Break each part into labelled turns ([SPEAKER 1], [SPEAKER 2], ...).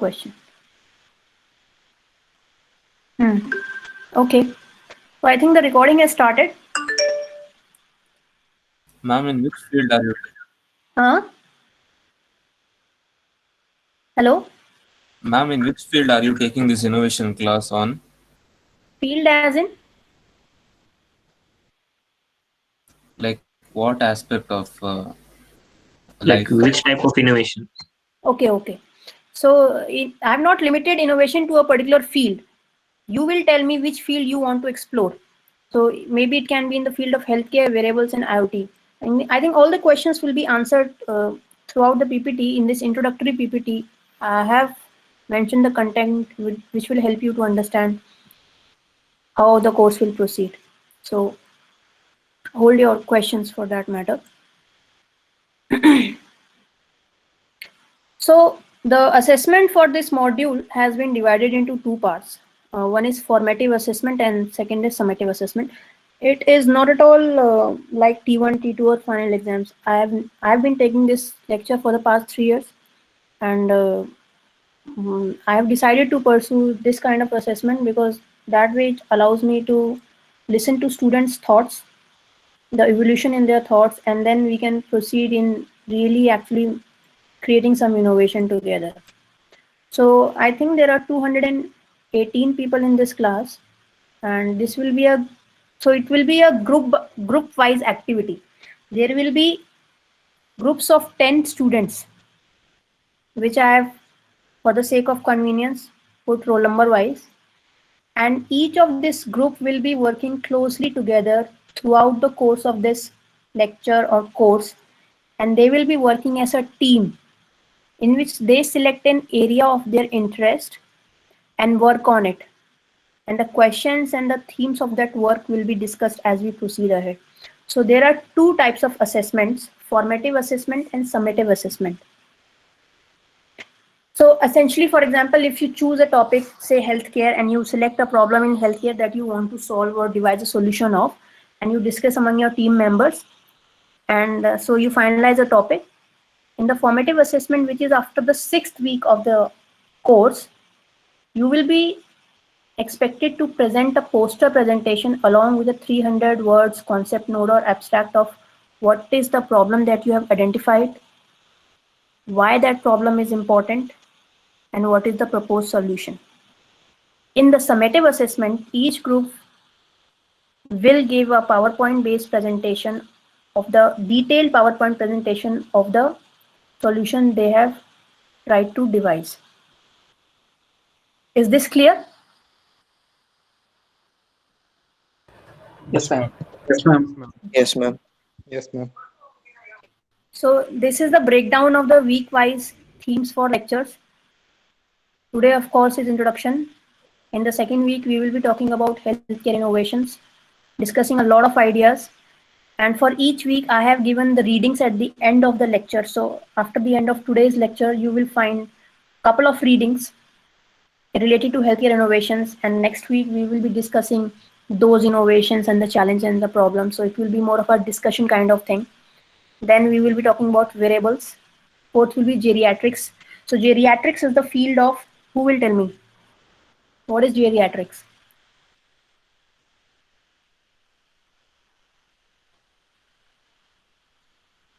[SPEAKER 1] question. Okay. So I think the recording has started.
[SPEAKER 2] Ma'am, in which field are you?
[SPEAKER 1] Huh? Hello?
[SPEAKER 2] Ma'am, in which field are you taking this innovation class on?
[SPEAKER 1] Field as in?
[SPEAKER 2] Like what aspect of
[SPEAKER 3] Like
[SPEAKER 2] life?
[SPEAKER 3] which type of innovation?
[SPEAKER 1] Okay. So I have not limited innovation to a particular field. You will tell me which field you want to explore. So maybe it can be in the field of healthcare, wearables, and IoT. And I think all the questions will be answered throughout the PPT. In this introductory PPT, I have mentioned the content which will help you to understand how the course will proceed. So hold your questions for that matter. So the assessment for this module has been divided into two parts. One is formative assessment and second is summative assessment. It is not at all like T1, T2 or final exams. I have been taking this lecture for the past 3 years, and I have decided to pursue this kind of assessment because that way it allows me to listen to students' thoughts, the evolution in their thoughts, and then we can proceed in really actually creating some innovation together. So I think there are 218 people in this class, and this will be a so it will be a group wise activity. There will be groups of 10 students, which I have, for the sake of convenience, put roll number wise, and each of this group will be working closely together throughout the course of this lecture or course, and they will be working as a team in which they select an area of their interest and work on it. And the questions and the themes of that work will be discussed as we proceed ahead. So there are two types of assessments, formative assessment and summative assessment. So essentially, for example, if you choose a topic, say healthcare, and you select a problem in healthcare that you want to solve or devise a solution of, and you discuss among your team members, and so you finalize a topic. In the formative assessment, which is after the 6th week of the course, you will be expected to present a poster presentation along with a 300 words concept note or abstract of what is the problem that you have identified, why that problem is important, and what is the proposed solution. In the summative assessment, each group will give a PowerPoint based presentation of the detailed PowerPoint presentation of the solution they have tried to devise. Is this clear?
[SPEAKER 4] Yes, ma'am.
[SPEAKER 3] Yes, ma'am.
[SPEAKER 4] Yes, ma'am.
[SPEAKER 5] Yes, ma'am.
[SPEAKER 1] So this is the breakdown of the week-wise themes for lectures. Today, of course, is introduction. In the second week, we will be talking about healthcare innovations, discussing a lot of ideas. And for each week, I have given the readings at the end of the lecture. So after the end of today's lecture, you will find a couple of readings related to healthcare innovations. And next week, we will be discussing those innovations and the challenge and the problem. So it will be more of a discussion kind of thing. Then we will be talking about wearables. Fourth will be geriatrics. So geriatrics is the field of, who will tell me? What is geriatrics?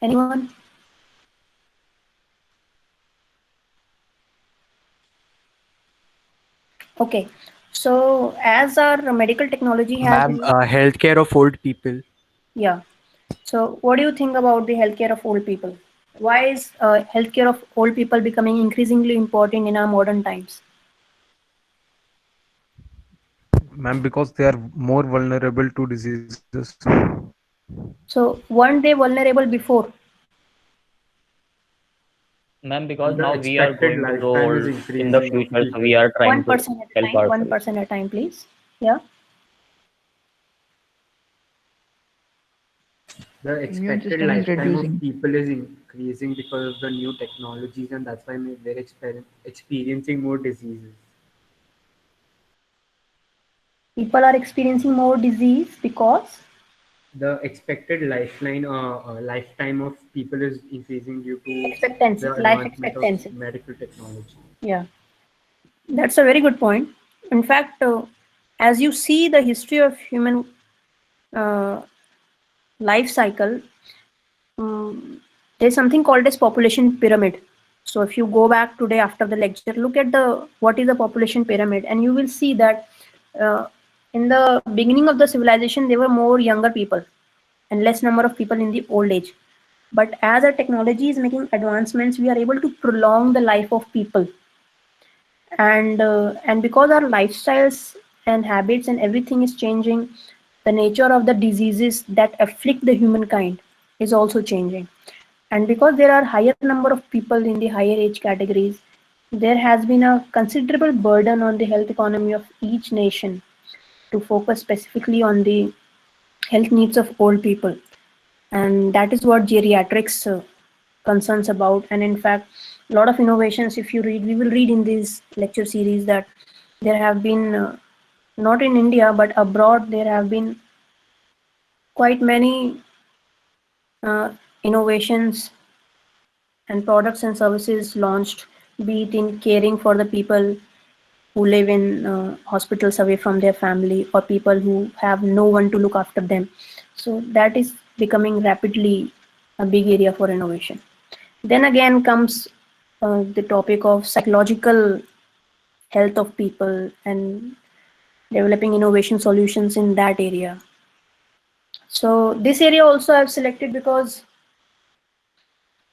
[SPEAKER 1] Anyone? Okay. So as our medical technology has
[SPEAKER 6] Ma'am, healthcare of old people.
[SPEAKER 1] yeah. So what do you think about the healthcare of old people? Why is healthcare of old people becoming increasingly important in our modern times?
[SPEAKER 6] Ma'am, because they are more vulnerable to diseases.
[SPEAKER 1] So weren't they vulnerable before?
[SPEAKER 7] Ma'am, because
[SPEAKER 3] The
[SPEAKER 7] now we are
[SPEAKER 3] expected
[SPEAKER 7] going to grow
[SPEAKER 3] lifetime is
[SPEAKER 7] old in the
[SPEAKER 3] increasing of
[SPEAKER 7] future, so
[SPEAKER 3] people.
[SPEAKER 7] we are
[SPEAKER 1] One
[SPEAKER 7] trying to
[SPEAKER 1] person at a
[SPEAKER 7] help
[SPEAKER 1] time. One
[SPEAKER 7] ourselves.
[SPEAKER 1] person at a time, please. Yeah.
[SPEAKER 3] The
[SPEAKER 5] Immune
[SPEAKER 3] expected
[SPEAKER 5] system is
[SPEAKER 3] lifetime of
[SPEAKER 5] reducing.
[SPEAKER 3] people is increasing because of the new technologies, and that's why they're experiencing more diseases.
[SPEAKER 1] People are experiencing more disease because
[SPEAKER 3] The expected lifetime of people is increasing due to
[SPEAKER 1] expectancy,
[SPEAKER 3] the
[SPEAKER 1] life
[SPEAKER 3] advancement of
[SPEAKER 1] expectancy.
[SPEAKER 3] medical technology.
[SPEAKER 1] Yeah. That's a very good point. In fact, as you see the history of human uh, life cycle, there's something called as population pyramid. So if you go back today after the lecture, look at the what is the population pyramid, and you will see that uh, in the beginning of the civilization there were more younger people and less number of people in the old age. But as our technology is making advancements, we are able to prolong the life of people, and because our lifestyles and habits and everything is changing, the nature of the diseases that afflict the humankind is also changing. And because there are higher number of people in the higher age categories, there has been a considerable burden on the health economy of each nation to focus specifically on the health needs of old people. And that is what geriatrics concerns about. And in fact, a lot of innovations, if you read, we will read in this lecture series that there have been, not in India, but abroad, there have been quite many innovations and products and services launched, be it in caring for the people who live in hospitals away from their family, or people who have no one to look after them. So that is becoming rapidly a big area for innovation. Then again comes the topic of psychological health of people and developing innovation solutions in that area. So this area also I've selected because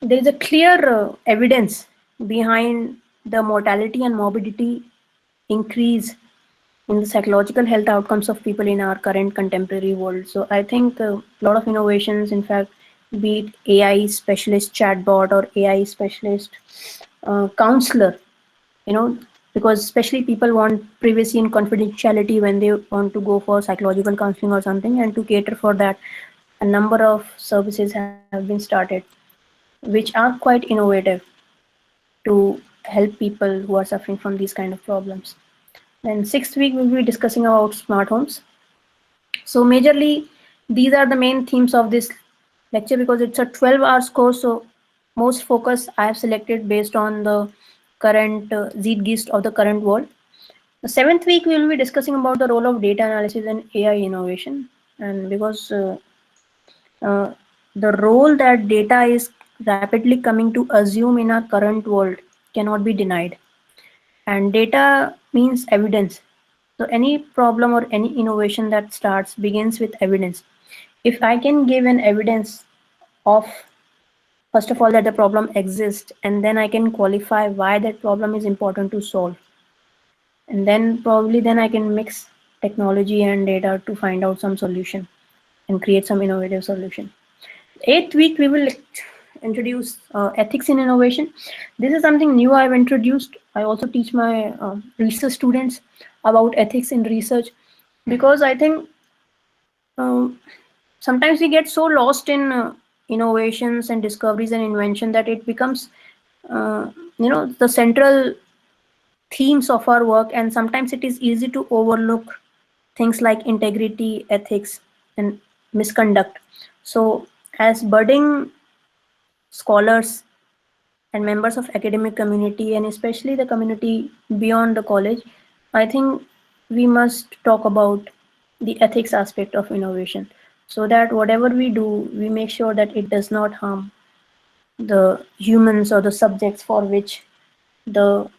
[SPEAKER 1] there is a clear evidence behind the mortality and morbidity increase in the psychological health outcomes of people in our current contemporary world. So I think a lot of innovations, in fact, be it AI specialist chatbot or AI specialist counselor, you know, because especially people want privacy and confidentiality when they want to go for psychological counseling or something, and to cater for that, a number of services have been started, which are quite innovative to help people who are suffering from these kind of problems. Then sixth week we'll be discussing about smart homes. So majorly these are the main themes of this lecture because it's a 12 hours course. So most focus I have selected based on the current zeitgeist of the current world. The seventh week we will be discussing about the role of data analysis and AI innovation. And because uh, the role that data is rapidly coming to assume in our current world cannot be denied. And data means evidence. So any problem or any innovation that starts begins with evidence. If I can give an evidence of, first of all, that the problem exists, and then I can qualify why that problem is important to solve, and then probably then I can mix technology and data to find out some solution and create some innovative solution. Eighth week we will introduce ethics in innovation. This is something new I've introduced. I also teach my research students about ethics in research because I think um, sometimes we get so lost in innovations and discoveries and invention that it becomes uh, the central themes of our work, and sometimes it is easy to overlook things like integrity, ethics, and misconduct. So as budding scholars and members of academic community, and especially the community beyond the college, I think we must talk about the ethics aspect of innovation, so that whatever we do, we make sure that it does not harm the humans or the subjects for which the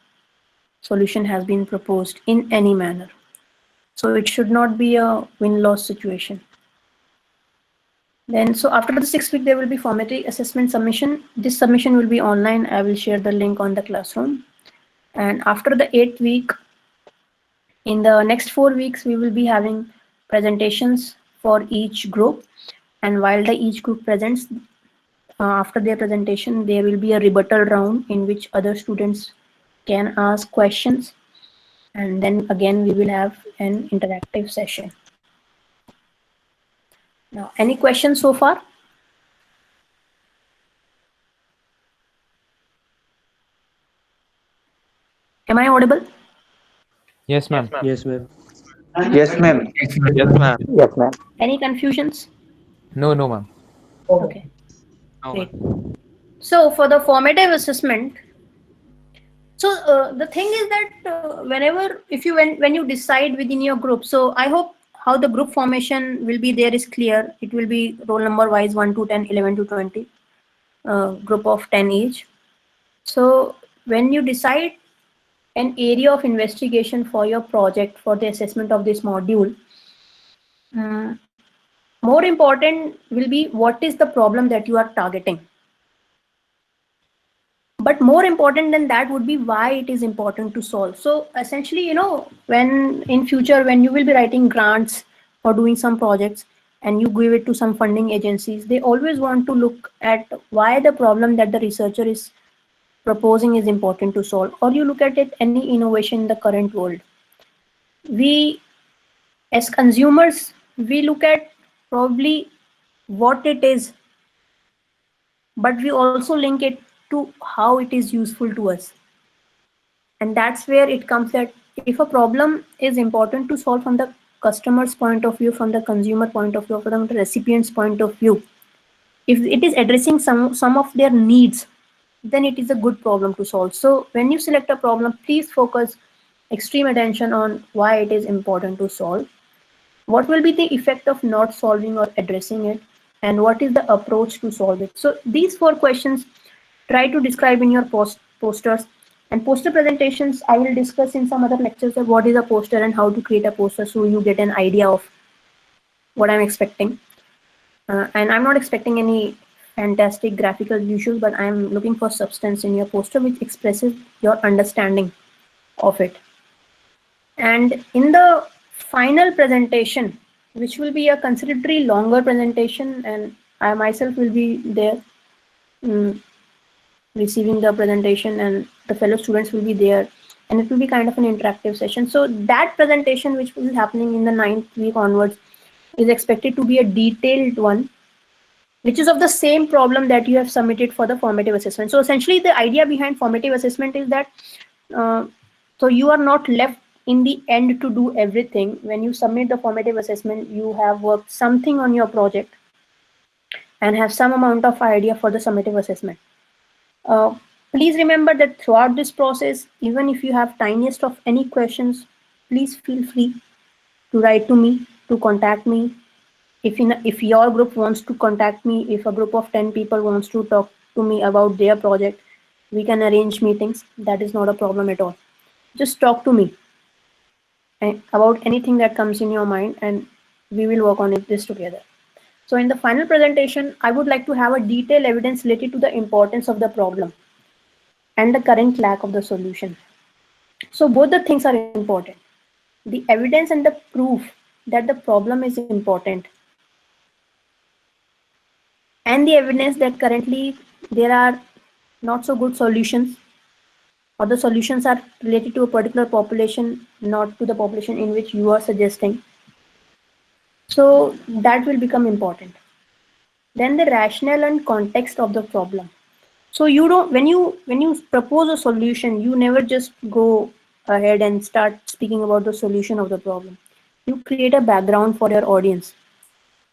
[SPEAKER 1] solution has been proposed in any manner. So it should not be a win-loss situation. Then, so after the 6 week, there will be formative assessment submission. This submission will be online. I will share the link on the classroom. And after the 8th week, in the next 4 weeks, we will be having presentations for each group. And while the each group presents, after their presentation, there will be a rebuttal round in which other students can ask questions. And then again, we will have an interactive session. Now, any questions so far? Am I audible?
[SPEAKER 4] Yes, ma'am.
[SPEAKER 3] Yes, ma'am.
[SPEAKER 5] Yes, ma'am.
[SPEAKER 4] Yes, ma'am.
[SPEAKER 5] Yes, ma'am.
[SPEAKER 1] Any confusions?
[SPEAKER 4] No, no, ma'am.
[SPEAKER 1] Okay, great. So for the formative assessment, So the thing is that whenever if you when you decide within your group, so I hope how the group formation will be there is clear. It will be roll number wise 1 to 10, 11 to 20, group of 10 each. So when you decide an area of investigation for your project for the assessment of this module, mm, more important will be what is the problem that you are targeting. But more important than that would be why it is important to solve. So essentially, when in future when you will be writing grants or doing some projects and you give it to some funding agencies, they always want to look at why the problem that the researcher is proposing is important to solve. Or you look at it any innovation in the current world, we as consumers we look at probably what it is, but we also link it to how it is useful to us. And that's where it comes that if a problem is important to solve from the customer's point of view, from the consumer point of view, from the recipient's point of view, if it is addressing some of their needs, then it is a good problem to solve. So when you select a problem, please focus extreme attention on why it is important to solve, what will be the effect of not solving or addressing it, and what is the approach to solve it. So these four questions try to describe in your posters and poster presentations. I will discuss in some other lectures of what is a poster and how to create a poster so you get an idea of what I'm expecting. And I'm not expecting any fantastic graphical visuals, but I'm looking for substance in your poster which expresses your understanding of it. And in the final presentation, which will be a considerably longer presentation, and I myself will be there, mm, receiving the presentation, and the fellow students will be there, and it will be kind of an interactive session. So that presentation, which will be happening in the 9th week onwards, is expected to be a detailed one, which is of the same problem that you have submitted for the formative assessment. So essentially, the idea behind formative assessment is that uh, so you are not left in the end to do everything. When you submit the formative assessment, you have worked something on your project and have some amount of idea for the summative assessment. Uh, Please remember that throughout this process, even if you have tiniest of any questions, please feel free to write to me, to contact me. If your group wants to contact me, if a group of 10 people wants to talk to me about their project, we can arrange meetings. That is not a problem at all. Just talk to me about anything that comes in your mind, and we will work on this together. So in the final presentation, I would like to have a detailed evidence related to the importance of the problem and the current lack of the solution. So both the things are important. The evidence and the proof that the problem is important, and the evidence that currently there are not so good solutions, or the solutions are related to a particular population, not to the population in which you are suggesting. So that will become important. Then the rationale and context of the problem. So you don't when you propose a solution, you never just go ahead and start speaking about the solution of the problem. You create a background for your audience.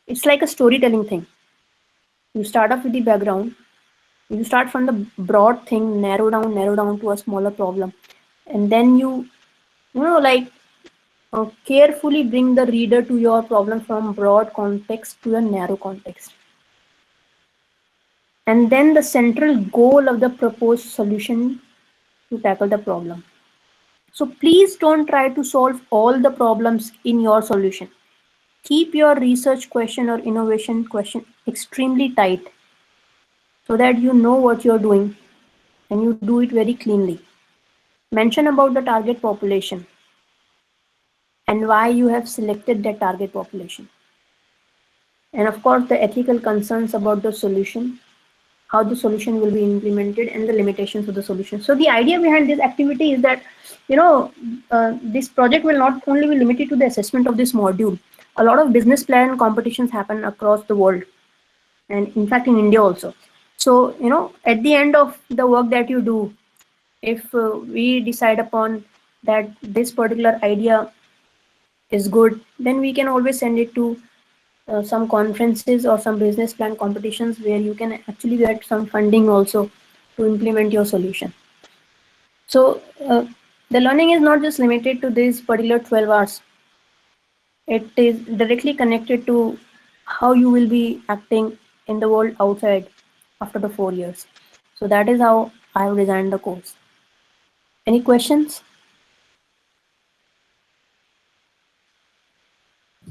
[SPEAKER 1] It's like a storytelling thing. You start off with the background. You start from the broad thing, narrow down to a smaller problem, and then like carefully bring the reader to your problem from broad context to a narrow context. And then the central goal of the proposed solution to tackle the problem. So please don't try to solve all the problems in your solution. Keep your research question or innovation question extremely tight so that you know what you're doing and you do it very cleanly. Mention about the target population and why you have selected that target population. And of course, the ethical concerns about the solution, how the solution will be implemented, and the limitations of the solution. So the idea behind this activity is that, this project will not only be limited to the assessment of this module. A lot of business plan competitions happen across the world, and in fact in India also. So, at the end of the work that you do, if we decide upon that this particular idea is good, then we can always send it to some conferences or some business plan competitions where you can actually get some funding also to implement your solution. So the learning is not just limited to these particular 12 hours. It is directly connected to how you will be acting in the world outside after the 4 years. So that is how I have designed the course. Any questions?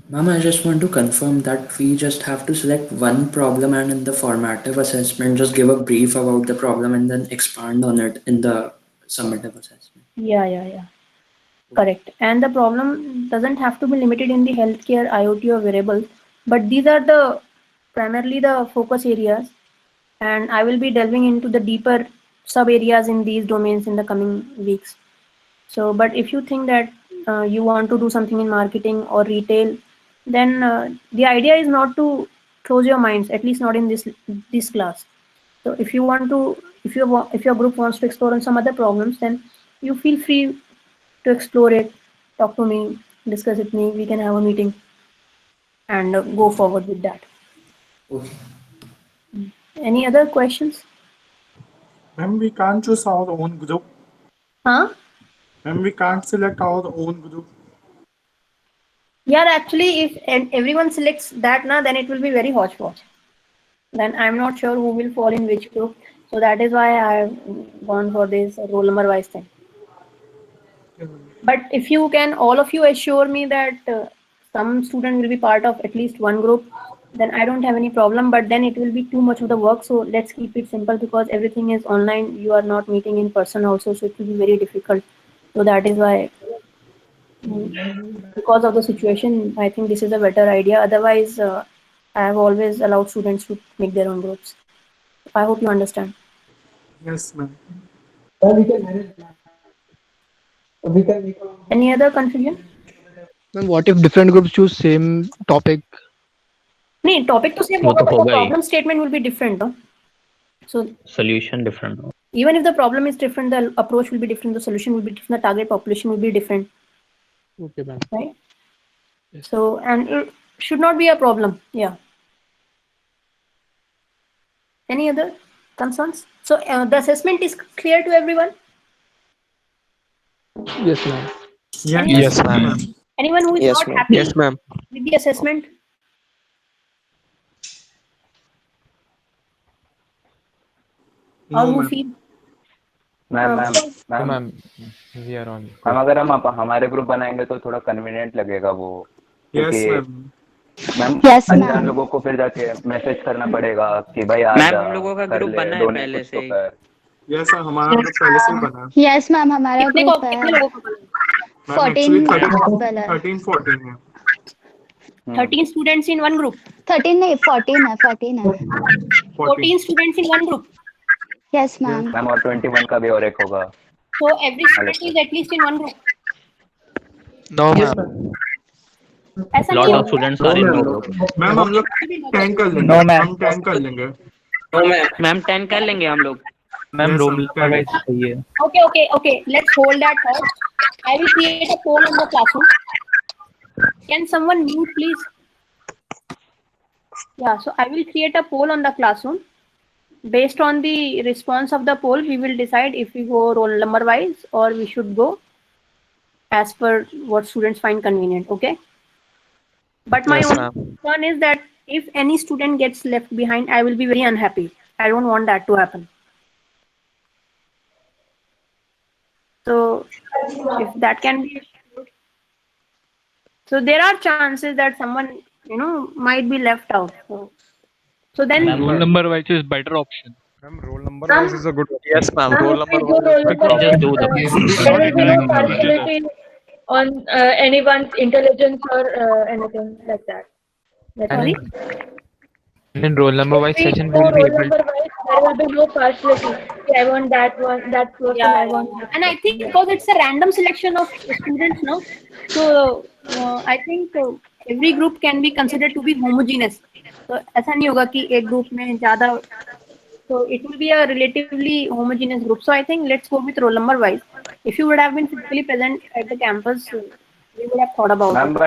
[SPEAKER 5] Ma'am, I just want to confirm that we just have to select one problem and in the formative assessment, just give a brief about the problem and then expand on it in the summative assessment.
[SPEAKER 1] Yeah. Correct. And the problem doesn't have to be limited in the healthcare, IoT, or wearables, but these are the primarily the focus areas. And I will be delving into the deeper sub areas in these domains in the coming weeks. So, but if you think that you want to do something in marketing or retail, then the idea is not to close your minds, at least not in this class. So, if you want to, if your group wants to explore on some other problems, then you feel free to explore it. Talk to me, discuss with me. We can have a meeting and go forward with that.
[SPEAKER 5] Okay.
[SPEAKER 1] Any other questions?
[SPEAKER 7] Ma'am, we can't choose our own group.
[SPEAKER 1] Huh?
[SPEAKER 7] Ma'am, we can't select our own group.
[SPEAKER 1] Yeah, actually, if everyone selects that now, then it will be very hodgepodge. Then I'm not sure who will fall in which group. So that is why I've gone for this roll number wise thing. But if you can, all of you assure me that some student will be part of at least one group, then I don't have any problem. But then it will be too much of the work. So let's keep it simple because everything is online. You are not meeting in person also, so it will be very difficult. So that is why, because of the situation, I think this is a better idea. Otherwise, I have always allowed students to make their own groups. I hope you understand.
[SPEAKER 7] Yes, ma'am.
[SPEAKER 1] Any other confusion?
[SPEAKER 8] Then what if different groups choose same topic?
[SPEAKER 1] No, topic to same
[SPEAKER 9] वो
[SPEAKER 1] होगा,
[SPEAKER 9] तो
[SPEAKER 1] but the
[SPEAKER 9] होगा ही
[SPEAKER 1] problem statement will be different. No? So
[SPEAKER 9] solution different हो
[SPEAKER 1] even if the problem is different, the approach will be different, the solution will be different, the target population will be different,
[SPEAKER 8] Okay, ma'am.
[SPEAKER 1] right?
[SPEAKER 8] Yes.
[SPEAKER 1] So, and it should not be a problem. Yeah. Any other concerns? So the assessment is clear to everyone.
[SPEAKER 8] Yes, ma'am.
[SPEAKER 7] Yes,
[SPEAKER 4] Yes, ma'am.
[SPEAKER 1] Anyone who is
[SPEAKER 10] Yes,
[SPEAKER 1] not
[SPEAKER 10] ma'am.
[SPEAKER 1] happy
[SPEAKER 8] Yes, ma'am.
[SPEAKER 1] with the assessment? Or
[SPEAKER 7] No,
[SPEAKER 1] who
[SPEAKER 7] ma'am.
[SPEAKER 1] feel
[SPEAKER 11] ma'am ma'am
[SPEAKER 1] because
[SPEAKER 4] So,
[SPEAKER 11] ma'am
[SPEAKER 4] ma'am, we are on.
[SPEAKER 11] Ma'am अगर हम हमारे group बनाएंगे तो थोड़ा convenient लगेगा वो,
[SPEAKER 7] Yes,
[SPEAKER 11] क्योंकि
[SPEAKER 7] ma'am.
[SPEAKER 11] Ma'am
[SPEAKER 12] Yes,
[SPEAKER 11] अनजान
[SPEAKER 12] ma'am.
[SPEAKER 11] लोगों को फिर जाके मैसेज करना पड़ेगा कि भाई आ
[SPEAKER 10] मैम
[SPEAKER 11] जा,
[SPEAKER 10] हम लोगों का
[SPEAKER 11] कर
[SPEAKER 10] ग्रुप
[SPEAKER 11] ले,
[SPEAKER 10] बना है
[SPEAKER 11] डोनेट
[SPEAKER 10] पहले
[SPEAKER 11] कुछ
[SPEAKER 10] से
[SPEAKER 11] तो
[SPEAKER 10] ही।
[SPEAKER 11] कर।
[SPEAKER 7] Yes, sir. हमारा ग्रुप पहले से ही बना है.
[SPEAKER 12] Yes, ma'am. हमारा
[SPEAKER 1] कितने
[SPEAKER 12] ग्रुप
[SPEAKER 1] कितने
[SPEAKER 12] है
[SPEAKER 1] लोगों का बना?
[SPEAKER 7] Ma'am,
[SPEAKER 12] 14
[SPEAKER 7] actually
[SPEAKER 12] people है
[SPEAKER 7] 13, 14 है.
[SPEAKER 1] 13 students in one group.
[SPEAKER 12] 13 नहीं 14 है 14 है
[SPEAKER 1] 14 students in one group.
[SPEAKER 12] Yes, ma'am.
[SPEAKER 11] Ma'am और 21 का भी और एक होगा।
[SPEAKER 1] So every student is at least in one group.
[SPEAKER 8] No, ma'am.
[SPEAKER 1] ऐसा नहीं
[SPEAKER 9] lot of
[SPEAKER 1] होगा.
[SPEAKER 9] students
[SPEAKER 7] No,
[SPEAKER 9] are in
[SPEAKER 7] ma'am.
[SPEAKER 9] no
[SPEAKER 7] No.
[SPEAKER 9] group
[SPEAKER 7] ma'am हम लोग 10 कर लेंगे.
[SPEAKER 10] No, ma'am.
[SPEAKER 7] हम 10 कर लेंगे.
[SPEAKER 10] मैम 10 कर लेंगे हम लोग।
[SPEAKER 4] Ma'am,
[SPEAKER 7] Yes,
[SPEAKER 4] roll
[SPEAKER 7] ma'am.
[SPEAKER 4] number wise चाहिए.
[SPEAKER 1] Okay. Let's hold that thought. I will create a poll on the classroom. Can someone mute, please? Yeah, so I will create a poll on the classroom. Based on the response of the poll, we will decide if we go roll number wise or we should go as per what students find convenient. Okay. But my
[SPEAKER 8] Yes,
[SPEAKER 1] only
[SPEAKER 8] ma'am.
[SPEAKER 1] concern is that if any student gets left behind, I will be very unhappy. I don't want that to happen. So if that can be, so there are chances that someone might be left out. So then
[SPEAKER 9] Ma'am,
[SPEAKER 8] number wise is better option.
[SPEAKER 6] Ma'am, roll number wise is a good one.
[SPEAKER 8] Yes, ma'am. Roll number
[SPEAKER 13] If we go roll
[SPEAKER 8] wise is better
[SPEAKER 13] number
[SPEAKER 9] just
[SPEAKER 8] option.
[SPEAKER 9] do the
[SPEAKER 13] there will be no partiality on anyone's intelligence or anything like that. That's
[SPEAKER 8] And
[SPEAKER 1] sorry.
[SPEAKER 8] in roll number wise
[SPEAKER 13] If we
[SPEAKER 8] session,
[SPEAKER 13] go
[SPEAKER 8] we will be
[SPEAKER 13] roll
[SPEAKER 8] able
[SPEAKER 13] number wise, there will be no partiality. Okay, I want that one, that person,
[SPEAKER 1] Yeah,
[SPEAKER 13] I want that
[SPEAKER 1] and I
[SPEAKER 13] person.
[SPEAKER 1] think because it's a random selection of students now, so I think every group can be considered to be homogeneous. So ऐसा नहीं होगा कि एक group में ज़्यादा, so it will be a relatively homogeneous group. So I think let's go with roll number wise. If you would have been physically present at the campus, you would have thought about
[SPEAKER 11] ma'am
[SPEAKER 1] it.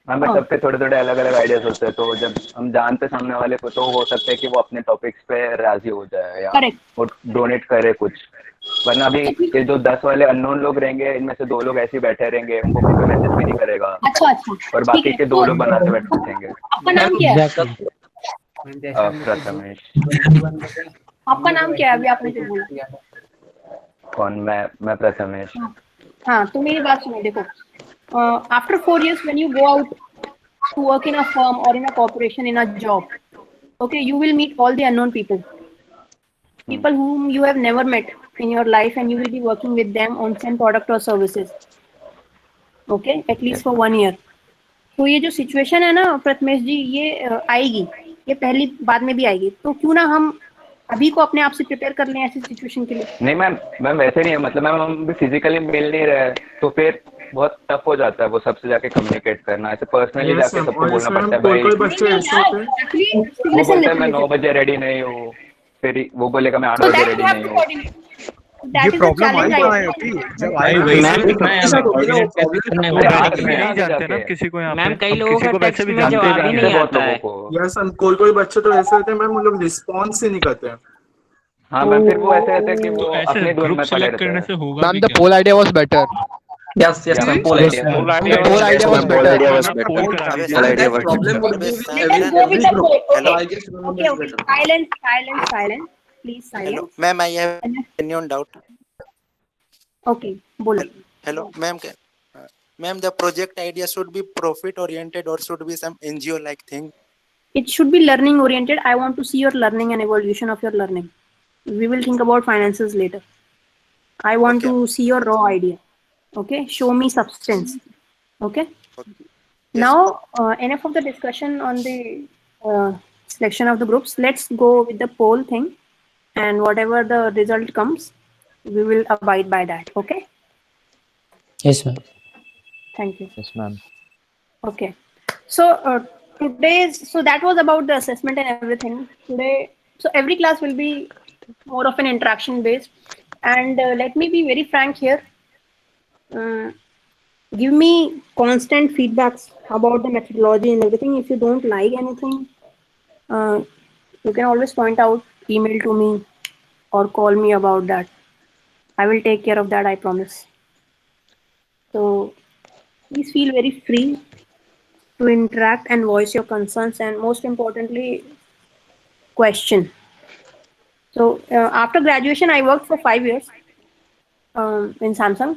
[SPEAKER 11] But सबके थोड़े थोड़े अलग अलग ideas होते हैं, तो जब हम जानते सामने वाले को तो हो सकता है कि वो अपने टॉपिक्स पे राजी हो जाए या
[SPEAKER 1] Correct.
[SPEAKER 11] वो डोनेट करे कुछ, वरना अभी ये जो 10 वाले अननोन लोग रहेंगे, इनमें से 2 लोग ऐसे ही बैठे रहेंगे, उनको कोई मैसेज भी नहीं करेगा,
[SPEAKER 1] अच्छा अच्छा,
[SPEAKER 11] और
[SPEAKER 1] ठीक
[SPEAKER 11] बाकी
[SPEAKER 1] है।
[SPEAKER 11] के 2 लोग बनाते बैठेंगे।
[SPEAKER 1] आपका नाम क्या है?
[SPEAKER 4] Exactly.
[SPEAKER 11] प्रथमेश।
[SPEAKER 1] आपका नाम क्या है? अभी आपने जो बोला।
[SPEAKER 11] कौन? मैं प्रथमेश।
[SPEAKER 1] हाँ हाँ, तो मेरी बात सुनो, देखो, after 4 years when you go out to work in a firm or in a corporation in a job, okay, you will meet all the unknown people whom you have never met in your life, and you will be working with them on some product or services, okay, at least for 1 year. तो ये जो situation है ना प्रथमेश जी, ये आएगी, ये पहली बाद में भी आएगी, तो क्यों ना हम अभी को अपने आप से प्रिपेयर कर लें ऐसी सिचुएशन के लिए।
[SPEAKER 11] नहीं मैम वैसे नहीं है, मतलब मैम हम भी फिजिकली मिल नहीं रहे, तो फिर बहुत टफ हो जाता है वो सबसे जाके कम्युनिकेट करना, ऐसे पर्सनली
[SPEAKER 7] यस
[SPEAKER 11] जाके
[SPEAKER 7] मैम,
[SPEAKER 11] सबको
[SPEAKER 7] और
[SPEAKER 11] बोलना
[SPEAKER 7] इसमें
[SPEAKER 11] पड़ता है
[SPEAKER 7] कोई
[SPEAKER 11] भाई।
[SPEAKER 7] कोई
[SPEAKER 1] नहीं
[SPEAKER 7] बच्चे
[SPEAKER 1] नहीं
[SPEAKER 7] ऐसे
[SPEAKER 1] यार,
[SPEAKER 7] होते हैं।
[SPEAKER 1] एक्चुअली
[SPEAKER 11] वो
[SPEAKER 1] लिसन
[SPEAKER 11] बोलता है मैं
[SPEAKER 1] लिसन
[SPEAKER 11] 9
[SPEAKER 1] लिसन,
[SPEAKER 11] बजे रेडी नहीं हूँ, फिर वो बोलेगा मैं 8
[SPEAKER 1] so
[SPEAKER 11] बजे
[SPEAKER 1] that
[SPEAKER 11] रेडी
[SPEAKER 1] you have
[SPEAKER 11] नहीं
[SPEAKER 1] to
[SPEAKER 11] हूँ।
[SPEAKER 1] coordinate.
[SPEAKER 6] ये
[SPEAKER 1] That is the
[SPEAKER 6] problem I
[SPEAKER 1] challenge I
[SPEAKER 6] कहाँ है
[SPEAKER 1] see.
[SPEAKER 6] अभी? जब
[SPEAKER 2] भाई
[SPEAKER 6] आएगा
[SPEAKER 2] वही
[SPEAKER 6] तो
[SPEAKER 10] मैम
[SPEAKER 2] से पूछना है हमें, कोऑर्डिनेट कैसे करने
[SPEAKER 6] तो
[SPEAKER 11] अरे
[SPEAKER 2] होगा
[SPEAKER 6] हम
[SPEAKER 11] आ
[SPEAKER 2] कि
[SPEAKER 11] क्यों
[SPEAKER 6] किसी
[SPEAKER 11] नहीं
[SPEAKER 6] नहीं
[SPEAKER 11] आगे
[SPEAKER 6] जानते ना,
[SPEAKER 11] जाके?
[SPEAKER 6] हम किसी को यहाँ
[SPEAKER 10] मैम
[SPEAKER 6] पे,
[SPEAKER 10] कई
[SPEAKER 6] हम
[SPEAKER 10] लोगों
[SPEAKER 6] किसी
[SPEAKER 10] का
[SPEAKER 6] को वैसे
[SPEAKER 10] टेक्स्ट
[SPEAKER 6] भी
[SPEAKER 10] में
[SPEAKER 6] जानते
[SPEAKER 10] जवाब
[SPEAKER 6] भी
[SPEAKER 10] ही
[SPEAKER 6] नहीं
[SPEAKER 11] जानते
[SPEAKER 10] नहीं
[SPEAKER 6] है।
[SPEAKER 11] बहुत
[SPEAKER 10] आता
[SPEAKER 11] लोगों
[SPEAKER 10] है।
[SPEAKER 11] को।
[SPEAKER 7] यस मैम, कोई कोई बच्चे तो ऐसे होते हैं मैम, मतलब रिस्पॉन्स ही नहीं करते हैं।
[SPEAKER 11] हाँ मैम, फिर वो ऐसे रहते हैं कि
[SPEAKER 4] तो
[SPEAKER 11] वो
[SPEAKER 4] ऐसे
[SPEAKER 11] अपने धुन
[SPEAKER 4] ग्रुप
[SPEAKER 11] में पड़े
[SPEAKER 4] सेलेक्ट
[SPEAKER 11] रहते
[SPEAKER 4] करने
[SPEAKER 11] हैं।
[SPEAKER 4] से होगा
[SPEAKER 8] Ma'am,
[SPEAKER 4] भी
[SPEAKER 8] the
[SPEAKER 4] क्या?
[SPEAKER 8] poll idea was better.
[SPEAKER 2] Yes ma'am, poll
[SPEAKER 8] Yes,
[SPEAKER 2] idea
[SPEAKER 8] ma'am.
[SPEAKER 6] Poll
[SPEAKER 8] The
[SPEAKER 6] idea
[SPEAKER 8] poll
[SPEAKER 6] is
[SPEAKER 8] idea
[SPEAKER 6] better.
[SPEAKER 8] was
[SPEAKER 4] ma'am
[SPEAKER 8] better.
[SPEAKER 4] Ma'am poll करा
[SPEAKER 6] अबे
[SPEAKER 4] दीजिए।
[SPEAKER 6] Sir,
[SPEAKER 7] that
[SPEAKER 6] that
[SPEAKER 7] problem would be with
[SPEAKER 1] Let us go with the poll.
[SPEAKER 7] so
[SPEAKER 1] Okay.
[SPEAKER 7] I just remember
[SPEAKER 1] Okay,
[SPEAKER 7] it's
[SPEAKER 1] okay.
[SPEAKER 7] better.
[SPEAKER 1] Silence, silence, silence. Please
[SPEAKER 9] Hello,
[SPEAKER 1] silence.
[SPEAKER 9] ma'am. I have
[SPEAKER 1] And
[SPEAKER 9] genuine doubt.
[SPEAKER 1] okay, bolo.
[SPEAKER 9] Hello, ma'am. Ma'am, the project idea should be profit oriented or should be some NGO like thing.
[SPEAKER 1] It should be learning oriented. I want to see your learning and evolution of your learning. We will think about finances later. I want
[SPEAKER 9] Okay.
[SPEAKER 1] to see your raw idea. Okay, show me substance. Okay.
[SPEAKER 9] Okay. Yes, ma'am.
[SPEAKER 1] Now, enough of the discussion on the selection of the groups. Let's go with the poll thing, and whatever the result comes, we will abide by that. Okay.
[SPEAKER 5] Yes, ma'am.
[SPEAKER 1] Thank you.
[SPEAKER 4] Yes, ma'am.
[SPEAKER 1] Okay. So so that was about the assessment and everything. Today, so every class will be more of an interaction based. And let me be very frank here. Uh, give me constant feedbacks about the methodology and everything. If you don't like anything, uh, you can always point out, email to me, or call me about that. I will take care of that, I promise. So please feel very free to interact and voice your concerns, and most importantly, question. So after graduation, I worked for 5 years in Samsung,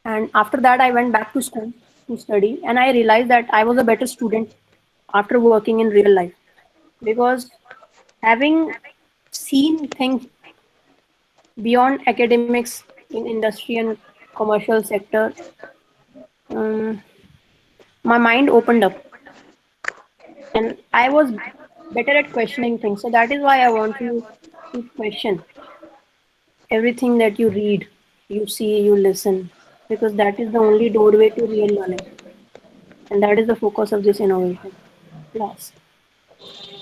[SPEAKER 1] and after that, I went back to school to study, and I realized that I was a better student after working in real life, because having seen things beyond academics in industry and commercial sector, um, my mind opened up, and I was better at questioning things. So that is why I want you to question everything that you read, you see, you listen, because that is the only doorway to real learning. And that is the focus of this innovation class.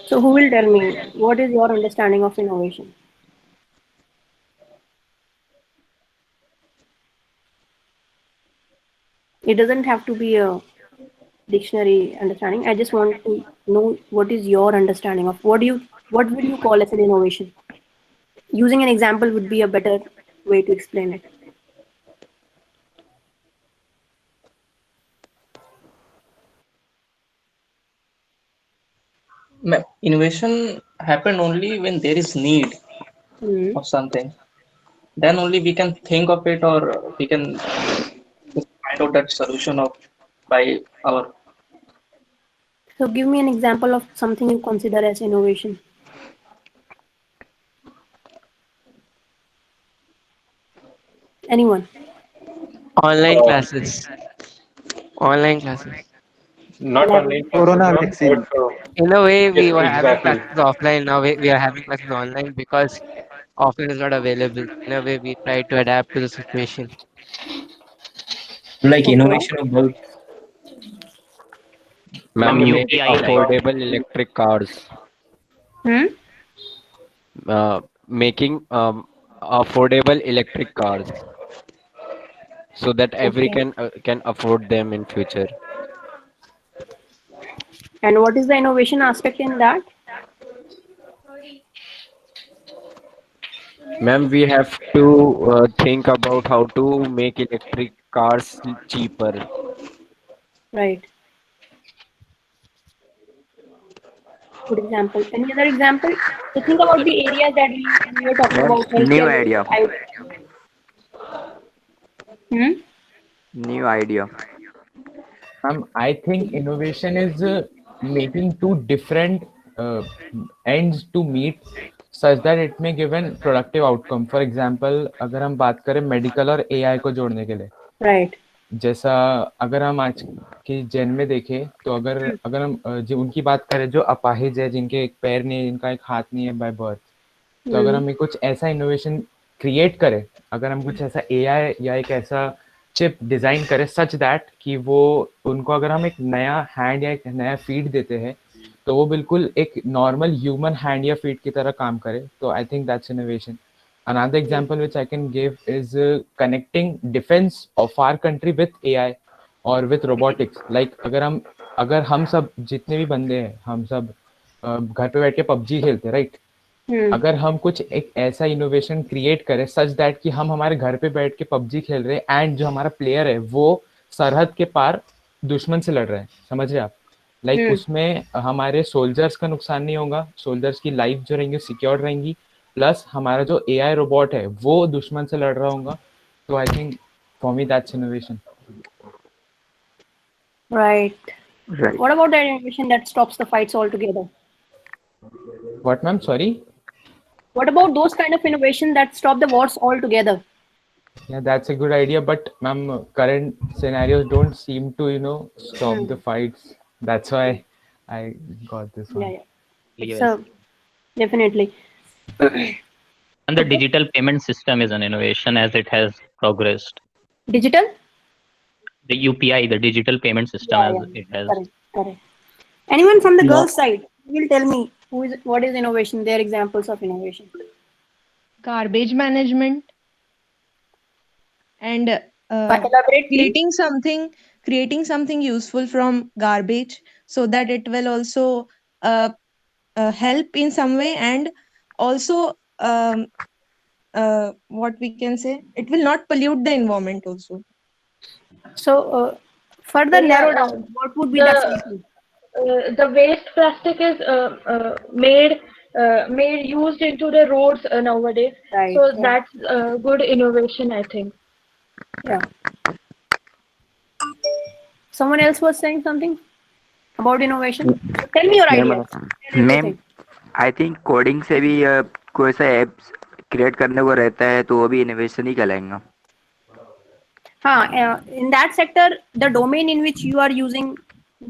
[SPEAKER 1] So, who will tell me what is your understanding of innovation? It doesn't have to be a dictionary understanding. I just want to know what is your understanding of what would you call as an innovation? Using an example would be a better way to explain it.
[SPEAKER 10] Innovation happen only when there is need
[SPEAKER 1] Hmm.
[SPEAKER 10] of something. Then only we can think of it, or we can find out that solution of by our.
[SPEAKER 1] So, give me an example of something you consider as innovation. Anyone?
[SPEAKER 14] Online classes. Online classes.
[SPEAKER 15] Not
[SPEAKER 1] Elaborate.
[SPEAKER 15] online classes,
[SPEAKER 6] Corona
[SPEAKER 15] ma'am,
[SPEAKER 6] vaccine.
[SPEAKER 15] but
[SPEAKER 14] In a way,
[SPEAKER 15] yes,
[SPEAKER 14] we were having
[SPEAKER 15] exactly.
[SPEAKER 14] classes offline. Now we are having classes online because offline is not available. In a way, we try to adapt to the situation.
[SPEAKER 2] like
[SPEAKER 1] Okay.
[SPEAKER 2] innovation of both.
[SPEAKER 4] Ma'am,
[SPEAKER 14] Ma'am,
[SPEAKER 2] You
[SPEAKER 4] make
[SPEAKER 2] make
[SPEAKER 14] UPI,
[SPEAKER 2] like
[SPEAKER 4] affordable electric cars.
[SPEAKER 1] Hmm?
[SPEAKER 4] Making affordable electric cars so that every
[SPEAKER 1] Okay.
[SPEAKER 4] can afford them in future.
[SPEAKER 1] And what is the innovation aspect in that?
[SPEAKER 4] Ma'am, we have to think about how to make electric cars cheaper.
[SPEAKER 1] Right. Good example. Any other example? So think about the areas that we were talking
[SPEAKER 11] Ma'am,
[SPEAKER 1] about
[SPEAKER 11] new
[SPEAKER 1] healthcare.
[SPEAKER 11] idea.
[SPEAKER 1] Hmm?
[SPEAKER 11] New idea.
[SPEAKER 15] I think innovation is making two different uh, ends to meet such that it may give an productive outcome. For example, अगर हम बात करें medical और AI को जोड़ने के लिए,
[SPEAKER 1] Right.
[SPEAKER 15] जैसा अगर हम आज की जेन में देखें तो अगर अगर हम जो उनकी बात करें जो अपाहिज है, जिनके एक पैर नहीं है, जिनका एक हाथ नहीं है बाय बर्थ, तो अगर
[SPEAKER 1] Hmm.
[SPEAKER 15] हमें कुछ ऐसा इनोवेशन क्रिएट करें, अगर हम कुछ ऐसा एआई या एक ऐसा चिप डिज़ाइन करें सच दैट कि वो उनको अगर हम एक नया हैंड या एक नया फीड देते हैं तो वो बिल्कुल एक नॉर्मल ह्यूमन हैंड या फीट की तरह काम करे, तो I think that's innovation. Another example which I can give is connecting defense of our country with AI or with robotics. Like अगर हम सब जितने भी बंदे हैं, हम सब घर पे बैठ के पबजी खेलते हैं, राइट?
[SPEAKER 1] Hmm.
[SPEAKER 15] अगर हम कुछ एक ऐसा इनोवेशन क्रिएट करें सच दैट कि हम हमारे घर पे बैठ के पबजी खेल रहे हैं एंड जो हमारा प्लेयर है वो सरहद के पार दुश्मन से लड़ रहे हैं, समझ रहे हैं आप? लाइक उसमें हमारे सोल्जर्स का नुकसान नहीं होगा, सोल्जर्स की लाइफ जो रहेंगी सिक्योर रहेंगी, प्लस हमारा जो एआई रोबोट है वो दुश्मन से लड़ रहा होगा. तो I think for me that's innovation.
[SPEAKER 1] Right.
[SPEAKER 11] Right.
[SPEAKER 1] What about that innovation that stops the fights altogether?
[SPEAKER 15] What, ma'am? Sorry?
[SPEAKER 1] What about those kind of innovation that stop the wars altogether?
[SPEAKER 15] Yeah, that's a good idea, but ma'am, current scenarios don't seem to, stop the fights. That's why I got this
[SPEAKER 1] Yeah,
[SPEAKER 15] one.
[SPEAKER 1] yeah. It's a definitely.
[SPEAKER 16] And the digital payment system is an innovation as it has progressed.
[SPEAKER 1] Digital?
[SPEAKER 16] The UPI, the digital payment system,
[SPEAKER 1] Yeah,
[SPEAKER 16] as
[SPEAKER 1] yeah.
[SPEAKER 16] it has.
[SPEAKER 1] Correct, correct. Anyone from the
[SPEAKER 10] No.
[SPEAKER 1] girls' side will tell me what is innovation, their examples of innovation.
[SPEAKER 17] Garbage management and
[SPEAKER 1] Elaborate, please.
[SPEAKER 17] creating something useful from garbage so that it will also uh, help in some way, and also what we can say, it will not pollute the environment also.
[SPEAKER 1] So, further narrow down, what would be the example?
[SPEAKER 13] The waste plastic is made used into the roads nowadays.
[SPEAKER 1] Right.
[SPEAKER 13] So
[SPEAKER 1] Yeah.
[SPEAKER 13] that's good innovation, I think.
[SPEAKER 1] Yeah. Someone else was saying something about innovation. So tell me your ideas.
[SPEAKER 11] Ma'am I think coding से भी कोई सा apps create करने को रहता है तो वो भी इनोवेशन ही कहलाएगा.
[SPEAKER 1] In that sector, the domain in which you are using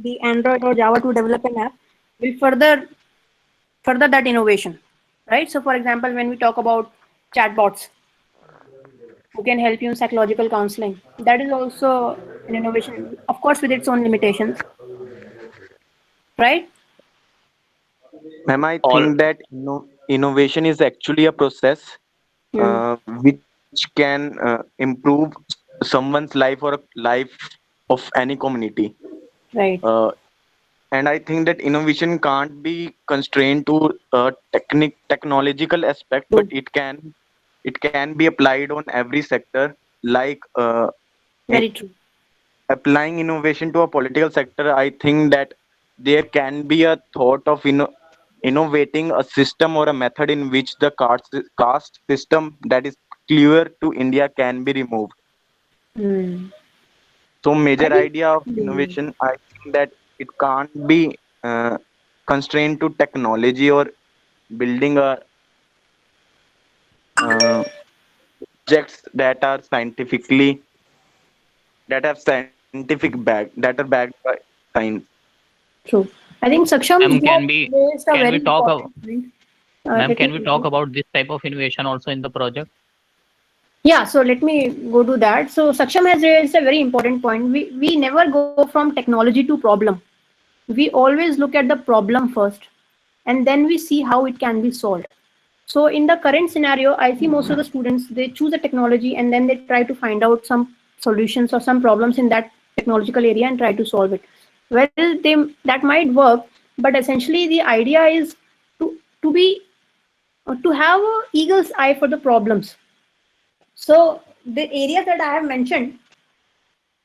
[SPEAKER 1] the Android or Java to develop an app will further that innovation, right? So, for example, when we talk about chatbots who can help you in psychological counseling, that is also an innovation, of course, with its own limitations, right?
[SPEAKER 18] Ma'am, I think that innovation is actually a process which can improve someone's life or a life of any community.
[SPEAKER 1] Right.
[SPEAKER 18] And I think that innovation can't be constrained to a technological aspect, but it can be applied on every sector. Like
[SPEAKER 1] Very true.
[SPEAKER 18] applying innovation to a political sector, I think that there can be a thought of innovating a system or a method in which the caste system that is clear to India can be removed.
[SPEAKER 1] Hmm.
[SPEAKER 18] So major
[SPEAKER 1] think-
[SPEAKER 18] idea of innovation, I think that it can't be constrained to technology or building a objects that are that are backed by science.
[SPEAKER 1] True. I think Saksham
[SPEAKER 16] Ma'am,
[SPEAKER 1] you have raised a
[SPEAKER 16] can
[SPEAKER 1] very
[SPEAKER 16] we talk about,
[SPEAKER 1] important point.
[SPEAKER 16] ma'am,
[SPEAKER 1] Let
[SPEAKER 16] can
[SPEAKER 1] me
[SPEAKER 16] we talk about this type of innovation also in the project?
[SPEAKER 1] Yeah, so let me go to that. So Saksham has raised a very important point. We never go from technology to problem. We always look at the problem first, and then we see how it can be solved. So in the current scenario, I see most of the students, they choose a technology and then they try to find out some solutions or some problems in that technological area and try to solve it. Well, that might work, but essentially the idea is to be to have a eagle's eye for the problems. So the areas that I have mentioned,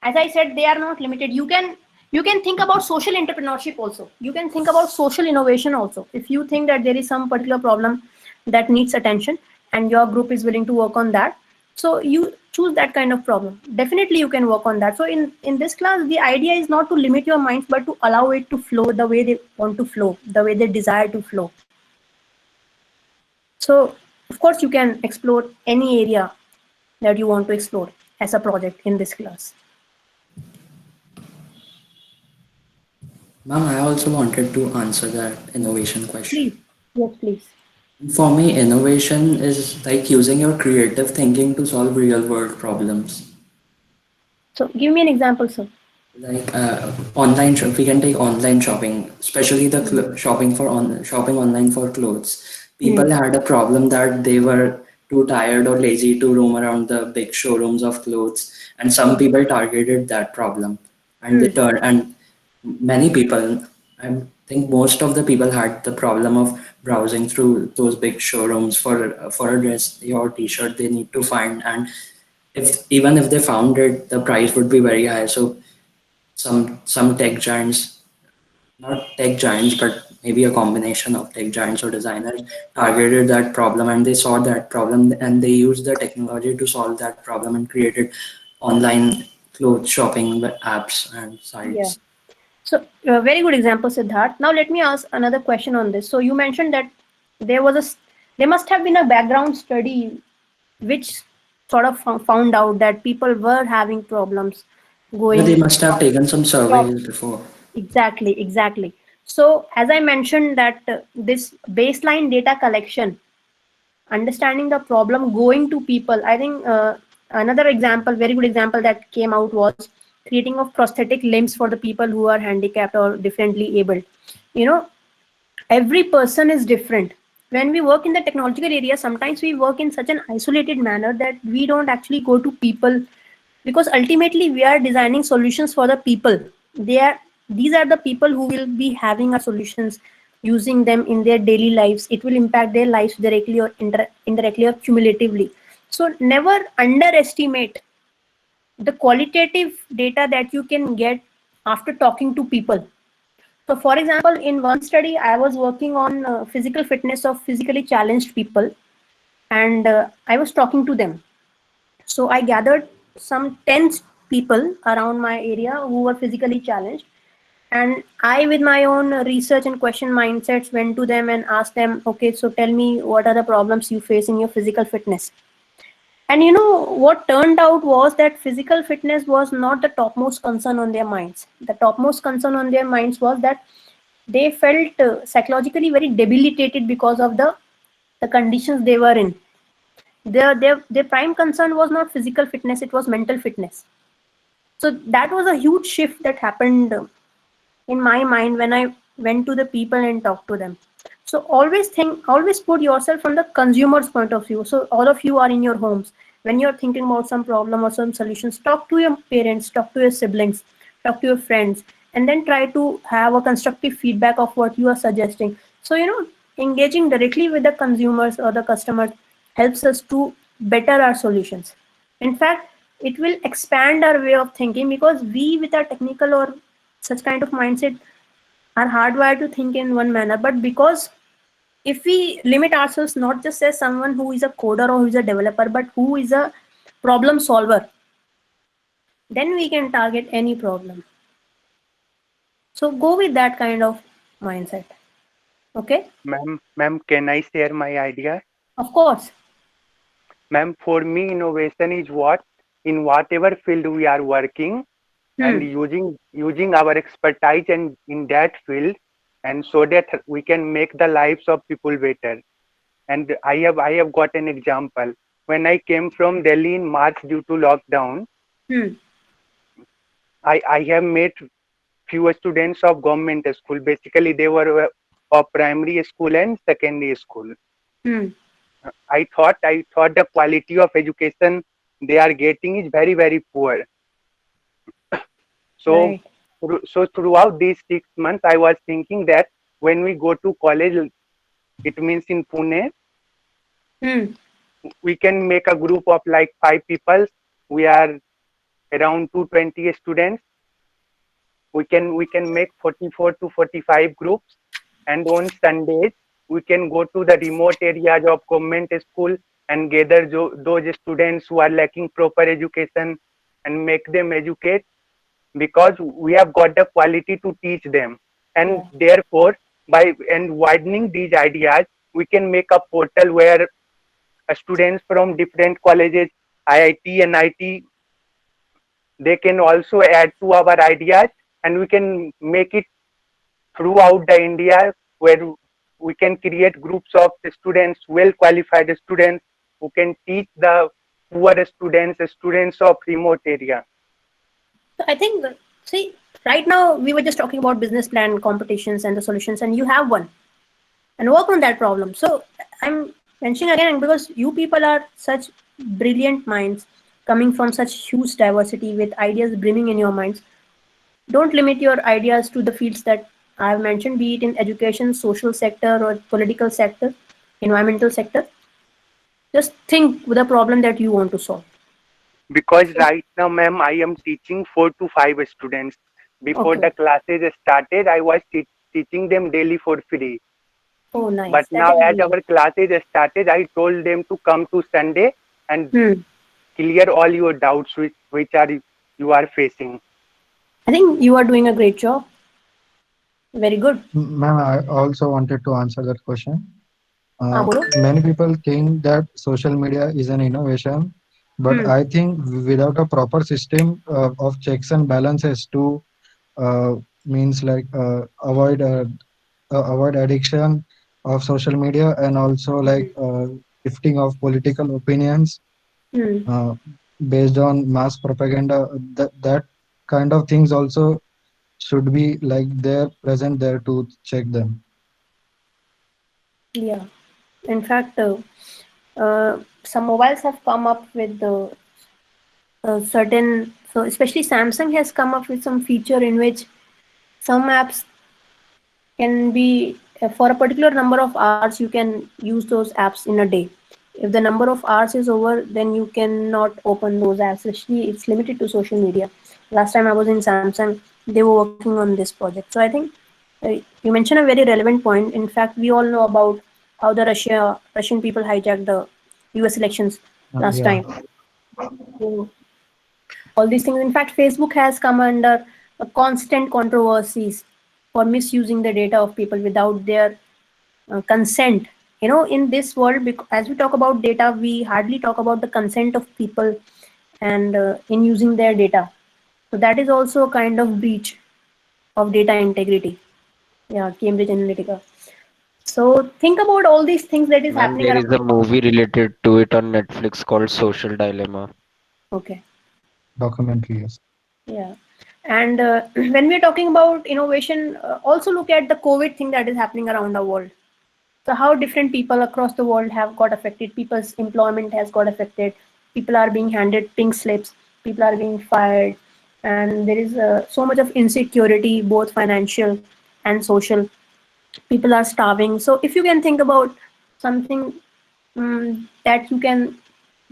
[SPEAKER 1] as I said, they are not limited. You can think about social entrepreneurship also. You can think about social innovation also. If you think that there is some particular problem that needs attention and your group is willing to work on that, so you choose that kind of problem. Definitely you can work on that. So in this class, the idea is not to limit your minds, but to allow it to flow the way they want to flow, the way they desire to flow. So of course you can explore any area that you want to explore as a project in this class.
[SPEAKER 5] Ma'am, I also wanted to answer that innovation question.
[SPEAKER 1] Please. Yes, please.
[SPEAKER 5] For me, innovation is like using your creative thinking to solve real world problems.
[SPEAKER 1] So give me an example, sir.
[SPEAKER 5] Like we can take online shopping, especially the
[SPEAKER 1] Mm.
[SPEAKER 5] shopping online for clothes. People
[SPEAKER 1] Mm.
[SPEAKER 5] had a problem that they were too tired or lazy to roam around the big showrooms of clothes, and some
[SPEAKER 1] Mm.
[SPEAKER 5] people targeted that problem, and they
[SPEAKER 1] Mm.
[SPEAKER 5] turned and many people, I think most of the people had the problem of browsing through those big showrooms for a dress or t-shirt they need to find, and if even if they found it, the price would be very high. So some tech giants, not tech giants, but maybe a combination of tech giants or designers targeted that problem, and they saw that problem and they used the technology to solve that problem and created online clothes shopping apps and
[SPEAKER 1] Yeah.
[SPEAKER 5] sites.
[SPEAKER 1] So very good example, Siddharth. Now let me ask another question on this. So you mentioned that there must have been a background study which sort of found out that people were having problems
[SPEAKER 5] Yeah, they
[SPEAKER 1] going
[SPEAKER 5] must have taken some
[SPEAKER 1] shop.
[SPEAKER 5] surveys before.
[SPEAKER 1] Exactly, exactly. So as I mentioned that this baseline data collection, understanding the problem, going to people. I think another example, very good example that came out was creating of prosthetic limbs for the people who are handicapped or differently abled. You know, every person is different. When we work in the technological area, sometimes we work in such an isolated manner that we don't actually go to people, because ultimately we are designing solutions for the people. These are the people who will be having our solutions, using them in their daily lives. It will impact their lives directly or indirectly or cumulatively. So never underestimate the qualitative data that you can get after talking to people. So, for example, in one study, I was working on physical fitness of physically challenged people, and I was talking to them. So, I gathered some 10 people around my area who were physically challenged, and I, with my own research and question mindsets, went to them and asked them, okay, so tell me what are the problems you face in your physical fitness. And you know what turned out was that physical fitness was not the topmost concern on their minds. The topmost concern on their minds was that they felt psychologically very debilitated because of the conditions they were in. Their prime concern was not physical fitness, it was mental fitness. So that was a huge shift that happened in my mind when I went to the people and talked to them. So always put yourself from the consumer's point of view. So all of you are in your homes. When you're thinking about some problem or some solutions, talk to your parents, talk to your siblings, talk to your friends, and then try to have a constructive feedback of what you are suggesting. So, engaging directly with the consumers or the customers helps us to better our solutions. In fact, it will expand our way of thinking, because we, with our technical or such kind of mindset, are hardwired to think in one manner. But because if we limit ourselves not just as someone who is a coder or who is a developer, but who is a problem solver, then we can target any problem. So go with that kind of mindset. Okay?
[SPEAKER 19] Ma'am, can I share my idea?
[SPEAKER 1] Of course.
[SPEAKER 19] Ma'am, for me, innovation is what in whatever field we are working and
[SPEAKER 1] Hmm.
[SPEAKER 19] using our expertise and in that field, and so that we can make the lives of people better. And I have got an example. When I came from Delhi in March due to lockdown,
[SPEAKER 1] Hmm.
[SPEAKER 19] I have met few students of government school. Basically, they were of primary school and secondary school.
[SPEAKER 1] Hmm.
[SPEAKER 19] I thought the quality of education they are getting is very very poor. So
[SPEAKER 1] Right.
[SPEAKER 19] so throughout these 6 months, I was thinking that when we go to college, it means in Pune.
[SPEAKER 1] Hmm.
[SPEAKER 19] We can make a group of like 5 people. We are around 220 students. We can make 44 to 45 groups, and on Sundays we can go to the remote areas of government school and gather those students who are lacking proper education and make them educate, because we have got the quality to teach them. And
[SPEAKER 1] Yeah.
[SPEAKER 19] therefore, by and widening these ideas, we can make a portal where students from different colleges, IIT and IT, they can also add to our ideas, and we can make it throughout the India, where we can create groups of students, well qualified students, who can teach the poor students, students of remote area.
[SPEAKER 1] So I think, see, right now we were just talking about business plan competitions and the solutions, and you have one and work on that problem. So I'm mentioning again because you people are such brilliant minds coming from such huge diversity with ideas brimming in your minds. Don't limit your ideas to the fields that I've mentioned, be it in education, social sector, or political sector, environmental sector. Just think with a problem that you want to solve.
[SPEAKER 19] Because right now, ma'am, I am teaching 4 to 5 students. Before
[SPEAKER 1] Okay.
[SPEAKER 19] the classes started, I was teaching them daily for free.
[SPEAKER 1] Oh,
[SPEAKER 19] But
[SPEAKER 1] nice. That
[SPEAKER 19] now,
[SPEAKER 1] is
[SPEAKER 19] as
[SPEAKER 1] brilliant.
[SPEAKER 19] our classes started, I told them to come to Sunday and
[SPEAKER 1] Hmm.
[SPEAKER 19] clear all your doubts which are you are facing.
[SPEAKER 1] I think you are doing a great job. Very good.
[SPEAKER 20] Ma'am, I also wanted to answer that question.
[SPEAKER 1] हाँ बोलो.
[SPEAKER 20] Many people think that social media is an innovation, but
[SPEAKER 1] Hmm.
[SPEAKER 20] I think without a proper system of checks and balances to uh, means like avoid addiction of social media, and also like shifting of political opinions
[SPEAKER 1] Hmm.
[SPEAKER 20] uh, based on mass propaganda, that kind of things also should be like there present there to check them.
[SPEAKER 1] Yeah. In fact, some mobiles have come up with the certain. So especially Samsung has come up with some feature in which some apps can be for a particular number of hours you can use those apps in a day. If the number of hours is over, then you cannot open those apps. Actually, it's limited to social media. Last time I was in Samsung, they were working on this project. So I think you mentioned a very relevant point. In fact, we all know about how the Russian people hijacked the US elections last
[SPEAKER 20] Yeah.
[SPEAKER 1] time. So all these things. In fact, Facebook has come under a constant controversies for misusing the data of people without their consent. You know, in this world, as we talk about data, we hardly talk about the consent of people and in using their data. So that is also a kind of breach of data integrity. Yeah, Cambridge Analytica. So think about all these things that is
[SPEAKER 4] Man,
[SPEAKER 1] happening
[SPEAKER 4] there
[SPEAKER 1] around.
[SPEAKER 4] is a movie related to it on Netflix called Social Dilemma.
[SPEAKER 1] Okay.
[SPEAKER 20] Documentary, yes.
[SPEAKER 1] Yeah. And when we're talking about innovation, also look at the COVID thing that is happening around the world. So how different people across the world have got affected. People's employment has got affected. People are being handed pink slips. People are being fired, and there is so much of insecurity, both financial and social. People are starving. So if you can think about something that you can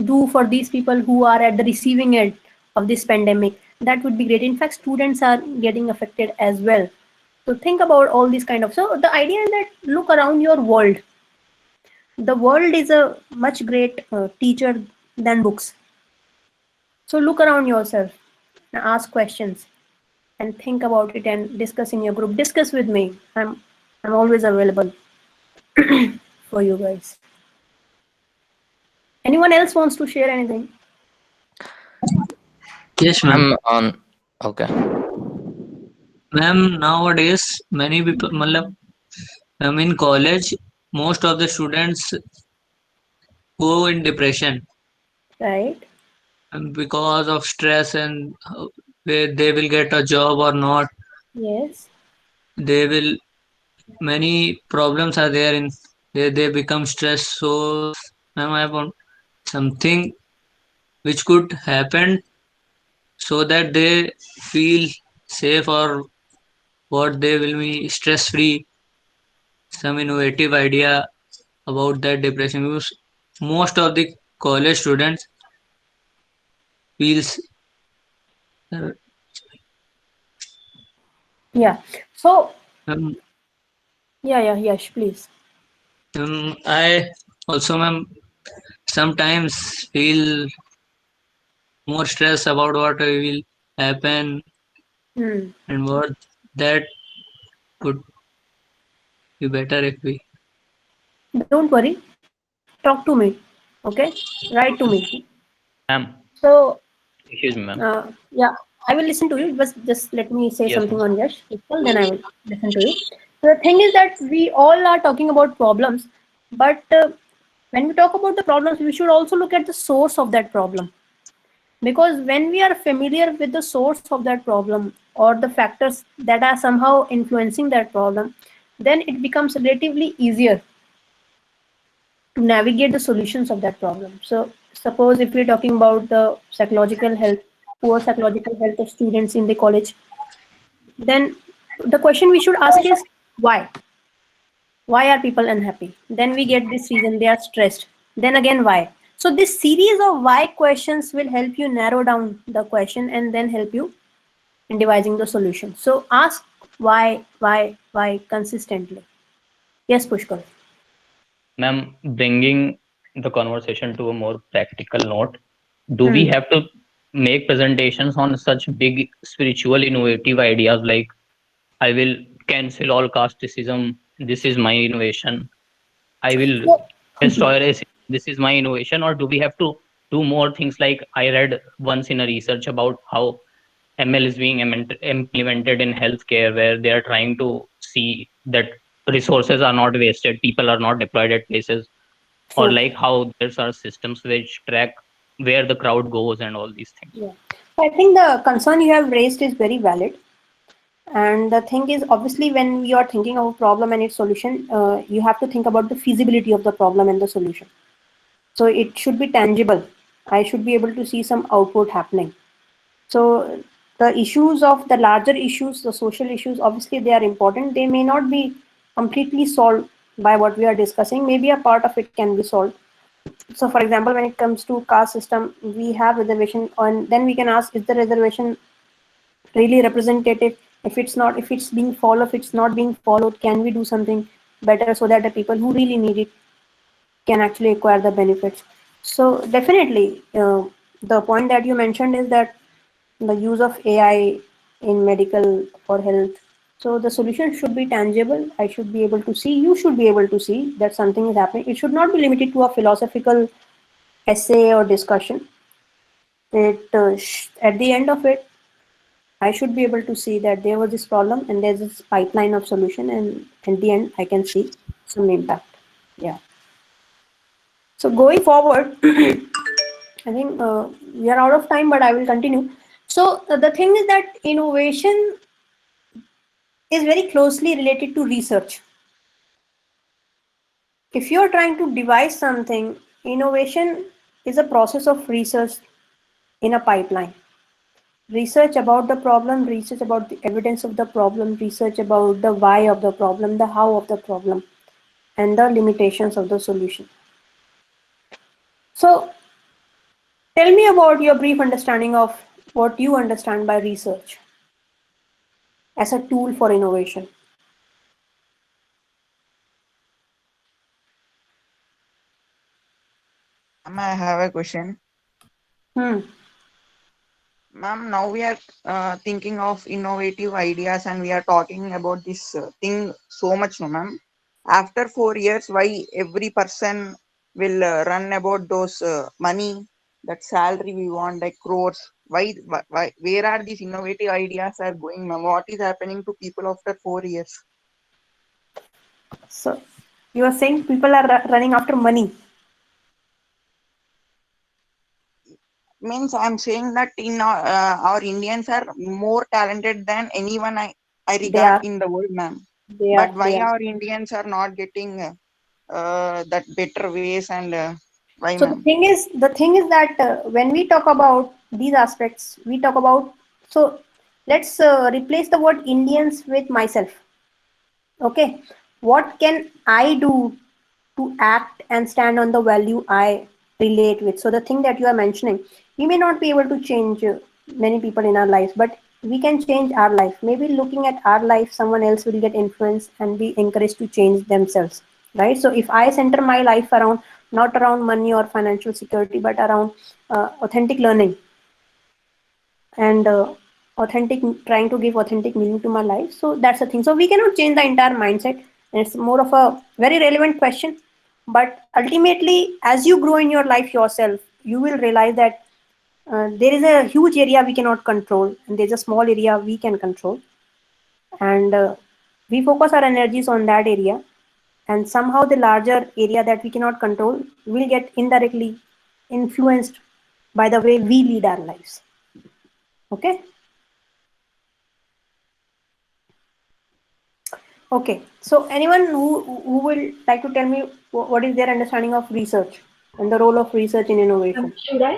[SPEAKER 1] do for these people who are at the receiving end of this pandemic, that would be great. In fact, students are getting affected as well. So think about all these kind of. So the idea is that look around your world. The world is a much great teacher than books. So look around yourself and ask questions and think about it and discuss in your group. Discuss with me. I'm always available for you guys. Anyone else wants to share anything?
[SPEAKER 21] Yes, ma'am.
[SPEAKER 4] I'm on. Okay.
[SPEAKER 21] Ma'am, nowadays many people, matlab, in college, most of the students go in depression
[SPEAKER 1] Right.
[SPEAKER 21] and because of stress and where they will get a job or not.
[SPEAKER 1] Yes.
[SPEAKER 21] They will many problems are there in they become stressed. So, ma'am, I want something which could happen so that they feel safe or what they will be stress free. Some innovative idea about that depression use. most of the college students feels uh,
[SPEAKER 1] Yeah. So
[SPEAKER 21] um,
[SPEAKER 1] yeah, yes, please.
[SPEAKER 21] I also, ma'am, sometimes feel more stress about what will happen
[SPEAKER 1] Hmm.
[SPEAKER 21] and what that could be better if we.
[SPEAKER 1] Don't worry. Talk to me. Okay. Write to me.
[SPEAKER 16] Ma'am,
[SPEAKER 1] So
[SPEAKER 16] excuse me, ma'am.
[SPEAKER 1] yeah, I will listen to you. But just let me say
[SPEAKER 16] Yes,
[SPEAKER 1] something
[SPEAKER 16] ma'am.
[SPEAKER 1] on Yash. Then I will listen to you. So the thing is that we all are talking about problems, but when we talk about the problems, we should also look at the source of that problem. Because when we are familiar with the source of that problem or the factors that are somehow influencing that problem, then it becomes relatively easier to navigate the solutions of that problem. So, suppose if we're talking about the psychological health, poor psychological health of students in the college, then the question we should ask is why? Why are people unhappy? Then we get this reason they are stressed. Then again, why? So, this series of why questions will help you narrow down the question and then help you in devising the solution. So, ask why consistently. Yes, Pushkar.
[SPEAKER 16] Ma'am, bringing the conversation to a more practical note, do we
[SPEAKER 1] Hmm.
[SPEAKER 16] have to make presentations on such big spiritual innovative ideas like I will cancel all casteism, this is my innovation, I will destroy racism, this is my innovation, or do we have to do more things like I read once in a research about how ML is being implemented in healthcare, where they are trying to see that resources are not wasted, people are not deployed at places, or
[SPEAKER 1] True.
[SPEAKER 16] like how there are systems which track where the crowd goes and all these things.
[SPEAKER 1] Yeah. I think the concern you have raised is very valid. And the thing is, obviously, when you are thinking of a problem and its solution, you have to think about the feasibility of the problem and the solution. So it should be tangible. I should be able to see some output happening. So the issues of the larger issues, the social issues, obviously they are important. They may not be completely solved by what we are discussing. Maybe a part of it can be solved. So, for example, when it comes to caste system, we have reservation, and then we can ask: is the reservation really representative? If it's being followed, if it's not being followed, can we do something better so that the people who really need it can actually acquire the benefits? So, definitely, the point that you mentioned is that the use of AI in medical or health. So the solution should be tangible. I should be able to see, you should be able to see that something is happening. It should not be limited to a philosophical essay or discussion. At the end of it, I should be able to see that there was this problem and there's this pipeline of solution, and at the end, I can see some impact. Yeah. So going forward, I think we are out of time, but I will continue. So the thing is that innovation is very closely related to research. If you are trying to devise something, innovation is a process of research in a pipeline. Research about the problem, research about the evidence of the problem, research about the why of the problem, the how of the problem, and the limitations of the solution. So, tell me about your brief understanding of what you understand by research as a tool for innovation.
[SPEAKER 3] Ma'am, I have a question.
[SPEAKER 1] Hmm.
[SPEAKER 3] Ma'am, now we are thinking of innovative ideas and we are talking about this thing so much, no, ma'am. After 4 years, why every person will run about those money, that salary we want, like crores? Why, where are these innovative ideas are going, ma'am? What is happening to people after 4 years?
[SPEAKER 1] So, you are saying people are running after money.
[SPEAKER 3] Means I'm saying that in our Indians are more talented than anyone I
[SPEAKER 1] They
[SPEAKER 3] regard
[SPEAKER 1] are.
[SPEAKER 3] in the world, ma'am.
[SPEAKER 1] They are.
[SPEAKER 3] But why
[SPEAKER 1] They are.
[SPEAKER 3] our Indians are not getting that better ways and why,
[SPEAKER 1] So
[SPEAKER 3] ma'am?
[SPEAKER 1] the thing is that when we talk about these aspects, we talk about, so let's replace the word Indians with myself. Okay, what can I do to act and stand on the value I relate with. So the thing that you are mentioning, we may not be able to change many people in our lives, but we can change our life. Maybe looking at our life, someone else will get influenced and be encouraged to change themselves, right? So if I center my life around, not around money or financial security, but around authentic learning and authentic, trying to give authentic meaning to my life, so that's the thing. So we cannot change the entire mindset, and it's more of a very relevant question. But ultimately, as you grow in your life yourself, you will realize that there is a huge area we cannot control, and there's a small area we can control, and we focus our energies on that area, and somehow the larger area that we cannot control will get indirectly influenced by the way we lead our lives. Okay. Okay, so anyone who will like to tell me what is their understanding of research and the role of research in innovation?
[SPEAKER 13] Should I?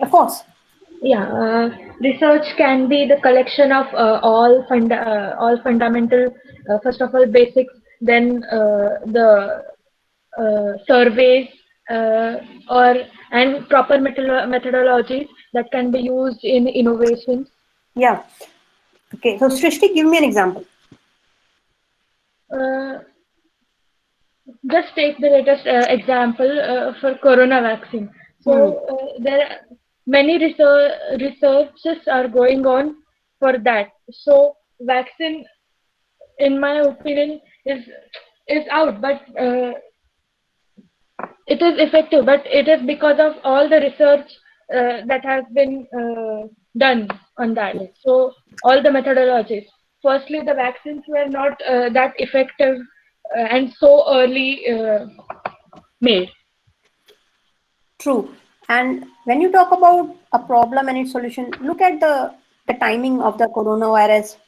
[SPEAKER 1] Of course.
[SPEAKER 13] Yeah, research can be the collection of all fundamental, first of all basics, then the surveys, uh, or and proper methodologies that can be used in innovations.
[SPEAKER 1] Yeah. Okay, so Srishti, give me an example.
[SPEAKER 13] Uh, just take the latest example for corona vaccine. So
[SPEAKER 1] Hmm.
[SPEAKER 13] there are many researches are going on for that. So vaccine, in my opinion, is out, but it is effective. But it is because of all the research that has been done on that. So all the methodologies. Firstly, the vaccines were not that effective and so early made.
[SPEAKER 1] True. And when you talk about a problem and its solution, look at the timing of the coronavirus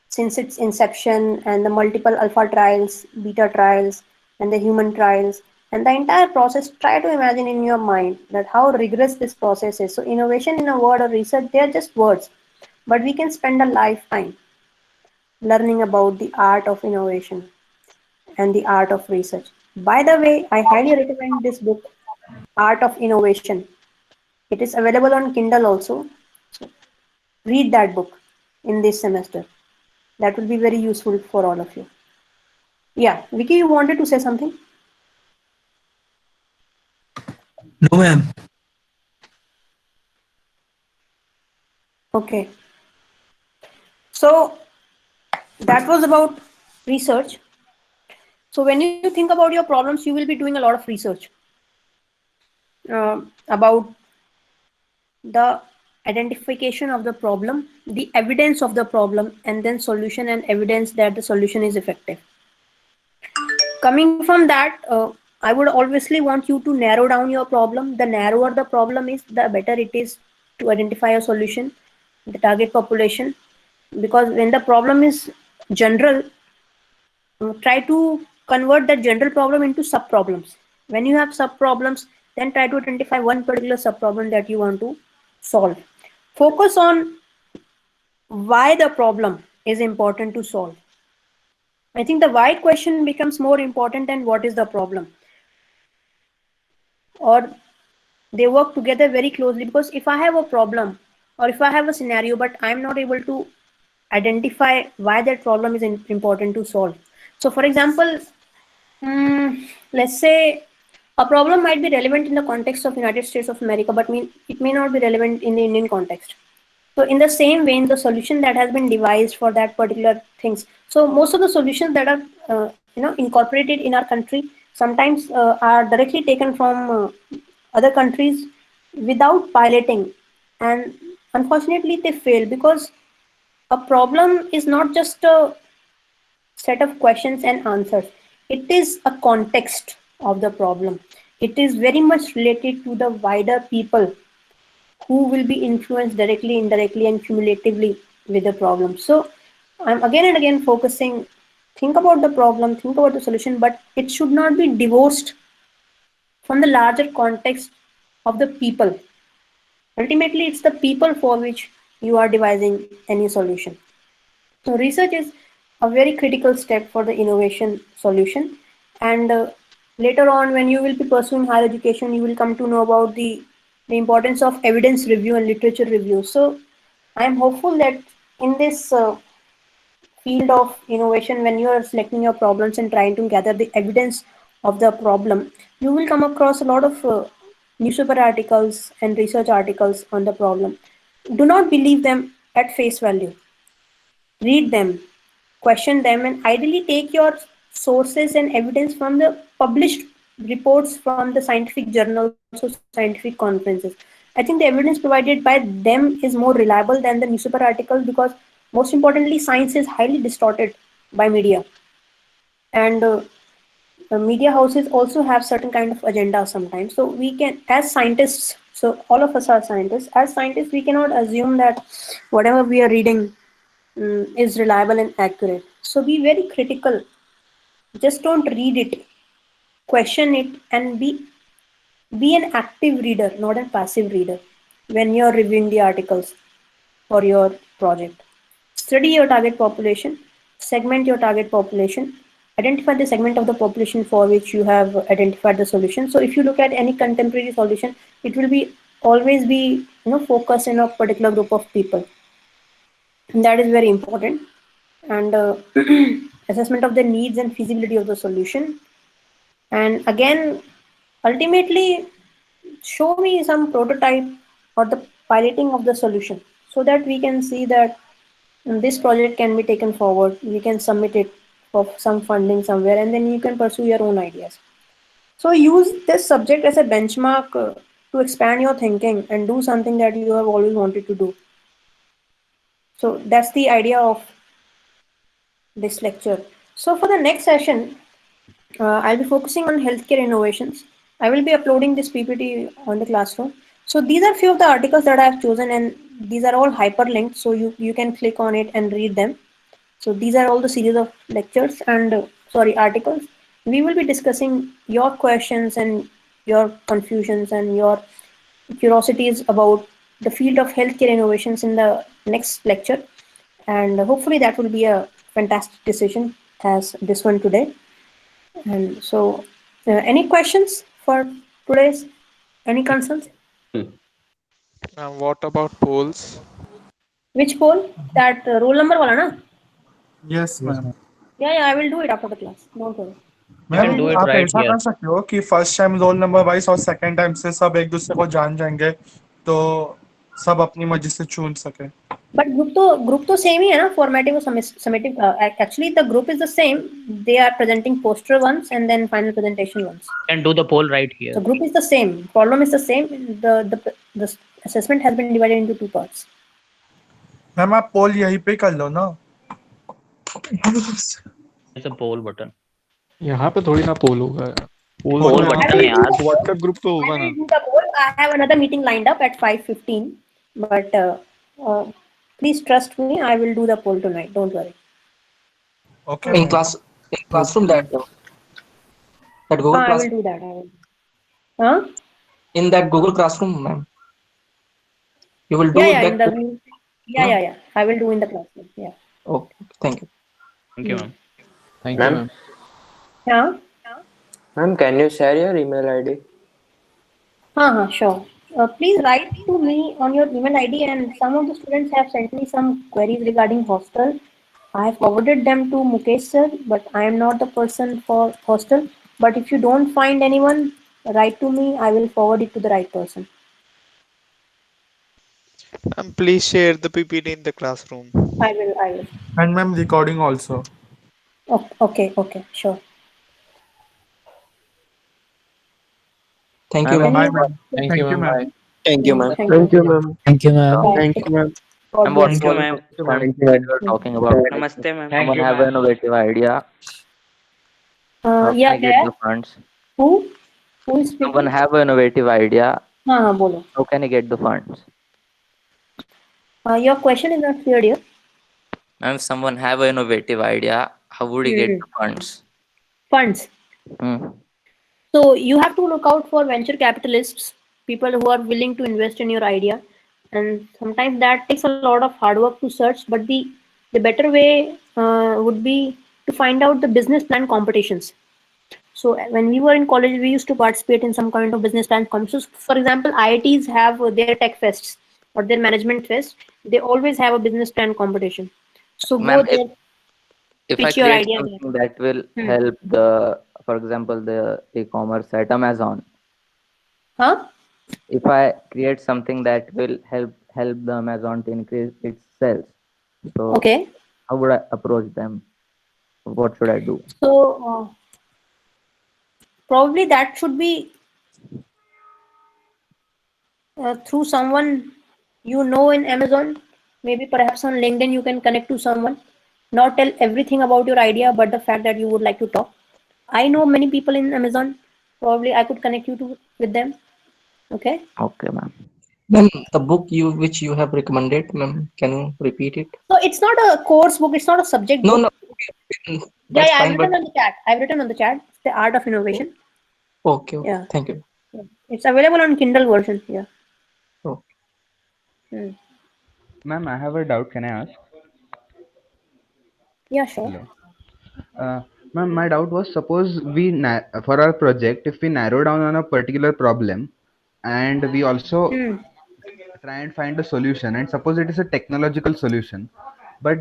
[SPEAKER 1] since its inception and the multiple alpha trials, beta trials, and the human trials, and the entire process. Try to imagine in your mind that how rigorous this process is. So innovation in a word or research, they are just words, but we can spend a lifetime learning about the art of innovation and the art of research. By the way, I highly recommend this book, Art of Innovation. It is available on Kindle also. So read that book in this semester. That will be very useful for all of you. Yeah, Vicky, you wanted to say something?
[SPEAKER 12] No, ma'am.
[SPEAKER 1] Okay. So that was about research. So when you think about your problems, you will be doing a lot of research about the identification of the problem, the evidence of the problem, and then solution and evidence that the solution is effective. Coming from that, I would obviously want you to narrow down your problem. The narrower the problem is, the better it is to identify a solution, the target population. Because when the problem is general, try to convert that general problem into sub problems. When you have sub problems, then try to identify one particular sub problem that you want to solve. Focus on why the problem is important to solve. I think the why question becomes more important than what is the problem, or they work together very closely. Because if I have a problem or if I have a scenario but I'm not able to identify why that problem is important to solve. So for example, let's say a problem might be relevant in the context of United States of America, but it may not be relevant in the Indian context. So in the same vein, the solution that has been devised for that particular things. So most of the solutions that are incorporated in our country sometimes are directly taken from other countries without piloting, and unfortunately they fail because a problem is not just a set of questions and answers. It is a context of the problem. It is very much related to the wider people who will be influenced directly, indirectly, and cumulatively with the problem. So I'm again and again focusing, think about the problem, think about the solution, but it should not be divorced from the larger context of the people. Ultimately, it's the people for which you are devising any solution. So research is a very critical step for the innovation solution. And later on when you will be pursuing higher education, you will come to know about the importance of evidence review and literature review. So I am hopeful that in this field of innovation, when you are selecting your problems and trying to gather the evidence of the problem, you will come across a lot of newspaper articles and research articles on the problem. Do not believe them at face value. Read them, question them, and ideally take your sources and evidence from the published reports from the scientific journals or scientific conferences. I think the evidence provided by them is more reliable than the newspaper articles because, most importantly, science is highly distorted by media. And the media houses also have certain kind of agenda sometimes. So we can, as scientists, so all of us are scientists. As scientists, we cannot assume that whatever we are reading is reliable and accurate. So be very critical. Just don't read it, question it, and be an active reader, not a passive reader, when you're reviewing the articles for your project. Study your target population, segment your target population, identify the segment of the population for which you have identified the solution. So if you look at any contemporary solution, it will be always be focused in a particular group of people. And that is very important. And assessment of the needs and feasibility of the solution. And again, ultimately, show me some prototype or the piloting of the solution so that we can see that this project can be taken forward. We can submit it for some funding somewhere, and then you can pursue your own ideas. So use this subject as a benchmark to expand your thinking and do something that you have always wanted to do. So that's the idea of this lecture. So for the next session, I'll be focusing on healthcare innovations. I will be uploading this PPT on the classroom. So these are few of the articles that I have chosen, and these are all hyperlinked, so you can click on it and read them. So these are all the series of lectures and sorry, articles. We will be discussing your questions and your confusions and your curiosities about the field of healthcare innovations in the next lecture. And hopefully that will be a fantastic decision as this one today. And so, any questions for today's? Any concerns?
[SPEAKER 8] What about polls?
[SPEAKER 1] Which poll? That roll number wala na?
[SPEAKER 7] Yes, ma'am.
[SPEAKER 1] Yeah, I will do it after the class. Don't worry.
[SPEAKER 16] You
[SPEAKER 1] I
[SPEAKER 7] ma'am
[SPEAKER 16] can
[SPEAKER 1] will
[SPEAKER 16] do
[SPEAKER 1] do
[SPEAKER 16] it
[SPEAKER 1] it.
[SPEAKER 7] आप
[SPEAKER 16] right
[SPEAKER 7] ऐसा
[SPEAKER 16] here.
[SPEAKER 7] कर सकते हो कि first time roll number wise और second time से सब एक दूसरे को जान जाएंगे तो सब अपनी मर्जी से चुन सके
[SPEAKER 1] But group तो same ही है ना? Formative और summative. Actually, the group is the same. They are presenting poster ones and then final presentation ones.
[SPEAKER 16] You can do the poll right here.
[SPEAKER 1] So group is the same. Problem is the same. The assessment has been divided into two parts.
[SPEAKER 7] Ma'am आप पोल यहीं पे कर लो ना
[SPEAKER 16] It's a poll button.
[SPEAKER 6] यहाँ पे थोड़ी ना पोल होगा यार पोल
[SPEAKER 16] Poll
[SPEAKER 6] तो यहाँ
[SPEAKER 16] button
[SPEAKER 6] पे
[SPEAKER 16] है यार.
[SPEAKER 6] व्हाट्सएप ग्रुप तो
[SPEAKER 1] I
[SPEAKER 6] होगा
[SPEAKER 1] will
[SPEAKER 6] ना
[SPEAKER 1] do the poll. I have another meeting lined up at 5:15. But uh, please trust me. I will do the poll tonight. Don't worry.
[SPEAKER 7] Okay
[SPEAKER 10] In
[SPEAKER 7] ma'am
[SPEAKER 10] class, in classroom, that Google
[SPEAKER 1] I
[SPEAKER 10] class,
[SPEAKER 1] will do that. I will. Huh?
[SPEAKER 10] in that Google Classroom, ma'am, you will
[SPEAKER 1] Yeah,
[SPEAKER 10] do
[SPEAKER 1] yeah. In
[SPEAKER 10] that.
[SPEAKER 1] the
[SPEAKER 10] No?
[SPEAKER 1] yeah. I will do in the classroom. Yeah.
[SPEAKER 10] Okay, thank you.
[SPEAKER 16] Thank you, ma'am.
[SPEAKER 6] Thank you
[SPEAKER 11] ma'am
[SPEAKER 6] ma'am
[SPEAKER 1] Yeah.
[SPEAKER 11] Ma'am can you share your email ID
[SPEAKER 1] Sure. Please write to me on your email ID, and some of the students have sent me some queries regarding hostel. I have forwarded them to Mukesh sir, but I am not the person for hostel. But if you don't find anyone, write to me. I will forward it to the right person.
[SPEAKER 8] And please share the PPT in the classroom.
[SPEAKER 1] I will. I will.
[SPEAKER 7] And ma'am recording also
[SPEAKER 1] Okay. Okay. Sure.
[SPEAKER 10] Thank you,
[SPEAKER 11] ma'am
[SPEAKER 10] ma'am.
[SPEAKER 7] Bye
[SPEAKER 1] Any
[SPEAKER 7] ma'am
[SPEAKER 1] other
[SPEAKER 6] thank you
[SPEAKER 7] thank you
[SPEAKER 6] ma'am
[SPEAKER 7] ma'am
[SPEAKER 6] bye
[SPEAKER 18] Thank you, ma'am.
[SPEAKER 1] Thank
[SPEAKER 4] Thank
[SPEAKER 1] you.
[SPEAKER 4] you, ma'am.
[SPEAKER 12] Thank you, ma'am.
[SPEAKER 1] Bye.
[SPEAKER 11] Thank you, ma'am.
[SPEAKER 1] God
[SPEAKER 11] And what
[SPEAKER 1] bless
[SPEAKER 18] Thank you,
[SPEAKER 11] was
[SPEAKER 1] you.
[SPEAKER 18] ma'am.
[SPEAKER 11] the point that you were talking about? Like,
[SPEAKER 18] Namaste, ma'am.
[SPEAKER 6] Thank
[SPEAKER 11] someone
[SPEAKER 6] you
[SPEAKER 11] have an
[SPEAKER 6] ma'am
[SPEAKER 11] innovative idea. How can
[SPEAKER 1] Yeah.
[SPEAKER 11] I get
[SPEAKER 1] क्या
[SPEAKER 11] the funds?
[SPEAKER 1] Who? Who is
[SPEAKER 11] Someone
[SPEAKER 1] speaking?
[SPEAKER 11] have an innovative idea.
[SPEAKER 1] हाँ बोलो.
[SPEAKER 11] How can I get the funds?
[SPEAKER 1] Your question is not clear, dear.
[SPEAKER 11] Ma'am, if someone have an innovative idea, how would he get
[SPEAKER 1] Hmm.
[SPEAKER 11] the funds?
[SPEAKER 1] Funds.
[SPEAKER 11] Hmm.
[SPEAKER 1] So you have to look out for venture capitalists, people who are willing to invest in your idea, and sometimes that takes a lot of hard work to search. But the better way would be to find out the business plan competitions. So when we were in college, we used to participate in some kind of business plan competitions. For example, IITs have their tech fests or their management fest. They always have a business plan competition. So go
[SPEAKER 11] Ma'am,
[SPEAKER 1] there,
[SPEAKER 11] if I
[SPEAKER 1] pitch your
[SPEAKER 11] create
[SPEAKER 1] idea there.
[SPEAKER 11] something that will
[SPEAKER 1] Hmm.
[SPEAKER 11] help the, for example, the e-commerce at Amazon,
[SPEAKER 1] Huh?
[SPEAKER 11] if I create something that will help the Amazon to increase its sales, so
[SPEAKER 1] Okay.
[SPEAKER 11] how would I approach them? What should I do?
[SPEAKER 1] So probably that should be through someone you know in Amazon. Maybe perhaps on LinkedIn you can connect to someone. Not tell everything about your idea, but the fact that you would like to talk. I know many people in Amazon. Probably I could connect you to with them. Okay.
[SPEAKER 11] Okay, ma'am.
[SPEAKER 10] Ma'am, the book which you have recommended, ma'am, can you repeat it?
[SPEAKER 1] So it's not a course book. It's not a subject
[SPEAKER 10] No,
[SPEAKER 1] book.
[SPEAKER 10] no,
[SPEAKER 1] Yeah,
[SPEAKER 10] that's
[SPEAKER 1] yeah. I've
[SPEAKER 10] fine, but
[SPEAKER 1] written on the chat. I've written on the chat. It's the art of innovation.
[SPEAKER 10] okay,
[SPEAKER 1] Yeah.
[SPEAKER 10] thank you.
[SPEAKER 1] Yeah. It's available on Kindle version. Yeah.
[SPEAKER 10] Okay.
[SPEAKER 1] Hmm.
[SPEAKER 6] Ma'am, I have a doubt. Can I ask?
[SPEAKER 1] Yeah, sure.
[SPEAKER 6] Hello. Ma'am, my doubt was suppose for our project, if we narrow down on a particular problem and we also
[SPEAKER 1] Hmm.
[SPEAKER 6] try and find a solution, and suppose it is a technological solution, but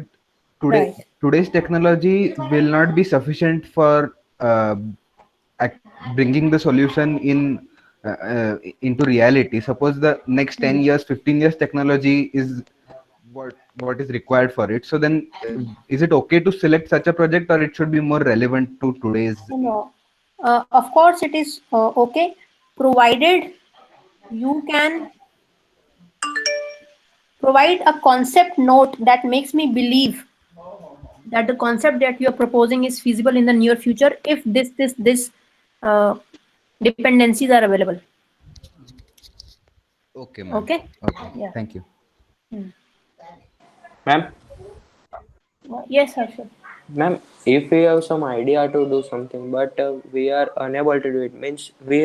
[SPEAKER 1] Right.
[SPEAKER 6] today's technology will not be sufficient for bringing the solution into reality. Suppose the next 10
[SPEAKER 1] Hmm.
[SPEAKER 6] years 15 years technology is what is required for it, so then is it okay to select such a project, or it should be more relevant to today's?
[SPEAKER 1] No. Of course, it is okay, provided you can provide a concept note that makes me believe that the concept that you are proposing is feasible in the near future if this uh, dependencies are available.
[SPEAKER 6] Okay, ma'am.
[SPEAKER 1] Okay.
[SPEAKER 6] Okay,
[SPEAKER 1] Yeah.
[SPEAKER 6] thank you.
[SPEAKER 1] Hmm.
[SPEAKER 9] Ma'am,
[SPEAKER 1] Yes, Harshad.
[SPEAKER 9] ma'am, if we have some idea to do something, but we are unable to do it, means we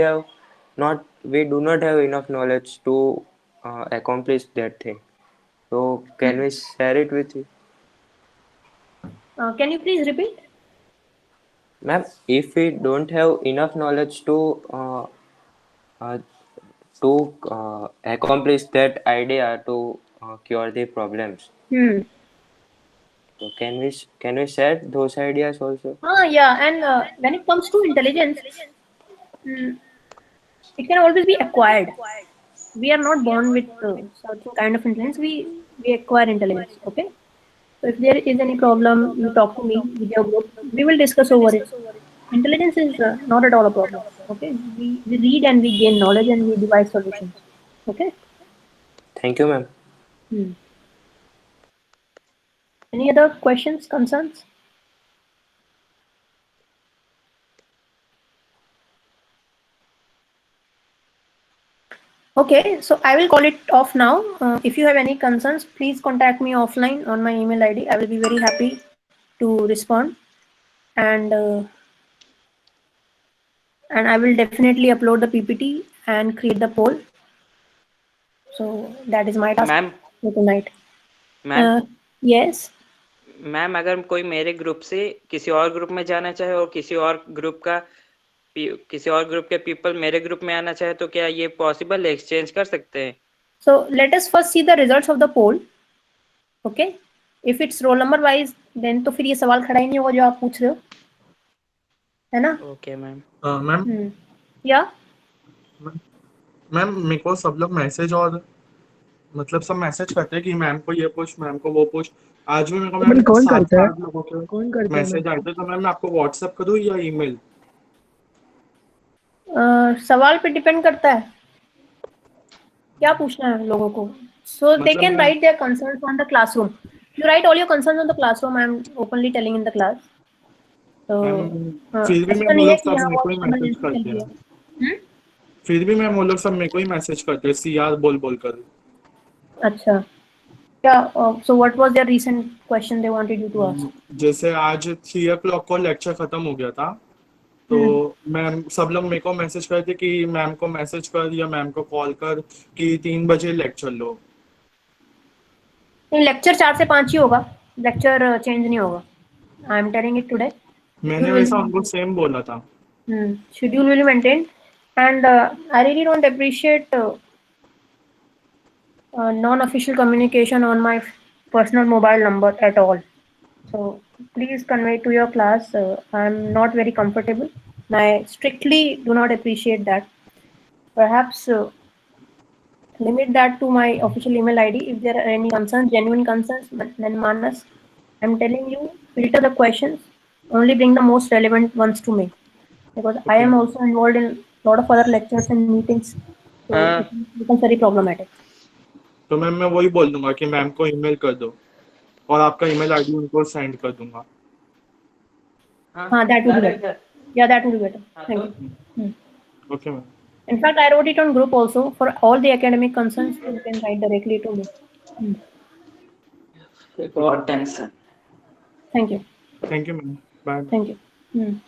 [SPEAKER 9] do not have enough knowledge to accomplish that thing. So can we share it with you,
[SPEAKER 1] Can you please repeat?
[SPEAKER 9] ma'am? If we don't have enough knowledge uh, to accomplish that idea to cure the problems,
[SPEAKER 1] Hmm.
[SPEAKER 9] so can we share those ideas also?
[SPEAKER 1] Yeah, and when it comes to intelligence, mm, it can always be acquired. We are not born with certain kind of intelligence. We acquire intelligence. Okay. So if there is any problem, you talk to me with your group. We will discuss over it. Intelligence is not at all a problem. Okay. We read and we gain knowledge and we devise solutions. Okay.
[SPEAKER 9] Thank you, ma'am.
[SPEAKER 1] Hmm. Any other questions, concerns? Okay, so I will call it off now. If you have any concerns, please contact me offline on my email ID. I will be very happy to respond, and I will definitely upload the PPT and create the poll. So that is my task
[SPEAKER 22] ma'am
[SPEAKER 1] for tonight.
[SPEAKER 22] Ma'am
[SPEAKER 1] Yes.
[SPEAKER 22] Ma'am अगर कोई मेरे group से किसी और group में जाना चाहे और किसी और ग्रुप के पीपल मेरे ग्रुप में आना चाहे तो क्या ये पॉसिबल है, एक्सचेंज कर सकते हैं?
[SPEAKER 1] So let us first see the results of the poll. Okay. If it's roll number wise, then तो फिर ये सवाल खड़ा ही नहीं होगा जो आप पूछ रहे हो, है ना?
[SPEAKER 22] Okay ma'am.
[SPEAKER 7] मैम
[SPEAKER 1] या
[SPEAKER 7] मैम मेरे को सब लोग मैसेज और मतलब सब मैसेज करते हैं कि मैम को ये पूछ, मैम को वो पूछ। आज भी मेरे को मैम
[SPEAKER 23] कौन
[SPEAKER 7] सात
[SPEAKER 23] करता है?
[SPEAKER 7] आठ लोगों के
[SPEAKER 23] कौन करता है
[SPEAKER 7] मैसेज आए थे, तो मैम मैं आपको व्हाट्सएप करूँ या ईमेल?
[SPEAKER 1] सवाल पे डिपेंड करता है क्या पूछना है लोगों को. So they
[SPEAKER 7] मतलब
[SPEAKER 1] can
[SPEAKER 7] ma'am
[SPEAKER 1] write their concerns on the classroom. You write all your concerns on the classroom. I'm openly telling in the class. तो
[SPEAKER 7] मैम फिर भी
[SPEAKER 1] ऐसा
[SPEAKER 7] मैम वो
[SPEAKER 1] नहीं है
[SPEAKER 7] लोग
[SPEAKER 1] कि
[SPEAKER 7] सब
[SPEAKER 1] यहाँ
[SPEAKER 7] मेरे को ही
[SPEAKER 1] बहुत
[SPEAKER 7] मैसेज
[SPEAKER 1] इमरजेंसी चल
[SPEAKER 7] करते
[SPEAKER 1] रही
[SPEAKER 7] हैं।
[SPEAKER 1] है.
[SPEAKER 7] फिर भी मैम वो लोग सब मेरे को ही मैसेज करते हैं सीआर बोल बोल कर।
[SPEAKER 1] अच्छा क्या? So what was their recent question they wanted you to ask?
[SPEAKER 7] जैसे आज 3 o'clock को लेक्चर खत्म हो गया था, तो मैम सब लोग मेरे को मैसेज करते कि मैम को मैसेज कर या मैम को कॉल कर कि 3 बजे लेक्चर लो।
[SPEAKER 1] नहीं, लेक्चर 4 से 5 ही होगा. लेक्चर चेंज नहीं होगा. I am telling it today.
[SPEAKER 7] मैंने वैसा उनको सेम बोला था।
[SPEAKER 1] Schedule will be maintained, and I really don't appreciate non-official communication on my personal mobile number at all. So please convey to your class. I'm not very comfortable. I strictly do not appreciate that. Perhaps limit that to my official email ID. If there are any concerns, genuine concerns, then Manas, I'm telling you, filter the questions. Only bring the most relevant ones to me, because I
[SPEAKER 7] Okay.
[SPEAKER 1] am also involved in a lot of other lectures and meetings. So it
[SPEAKER 22] हाँ
[SPEAKER 1] becomes very problematic.
[SPEAKER 7] तो ma'am मैं वही बोल दूंगा कि ma'am को email कर दो और आपका ईमेल आईडी उनको सेंड कर दूंगा.
[SPEAKER 1] That would be better. Yeah, that would be better. Thank you.
[SPEAKER 7] Okay, ma'am.
[SPEAKER 1] In fact, I wrote it on group also. For all the academic concerns, you can write directly to me.
[SPEAKER 22] got tension.
[SPEAKER 1] Thank you.
[SPEAKER 7] Thank you, ma'am. Bye.
[SPEAKER 1] Thank you.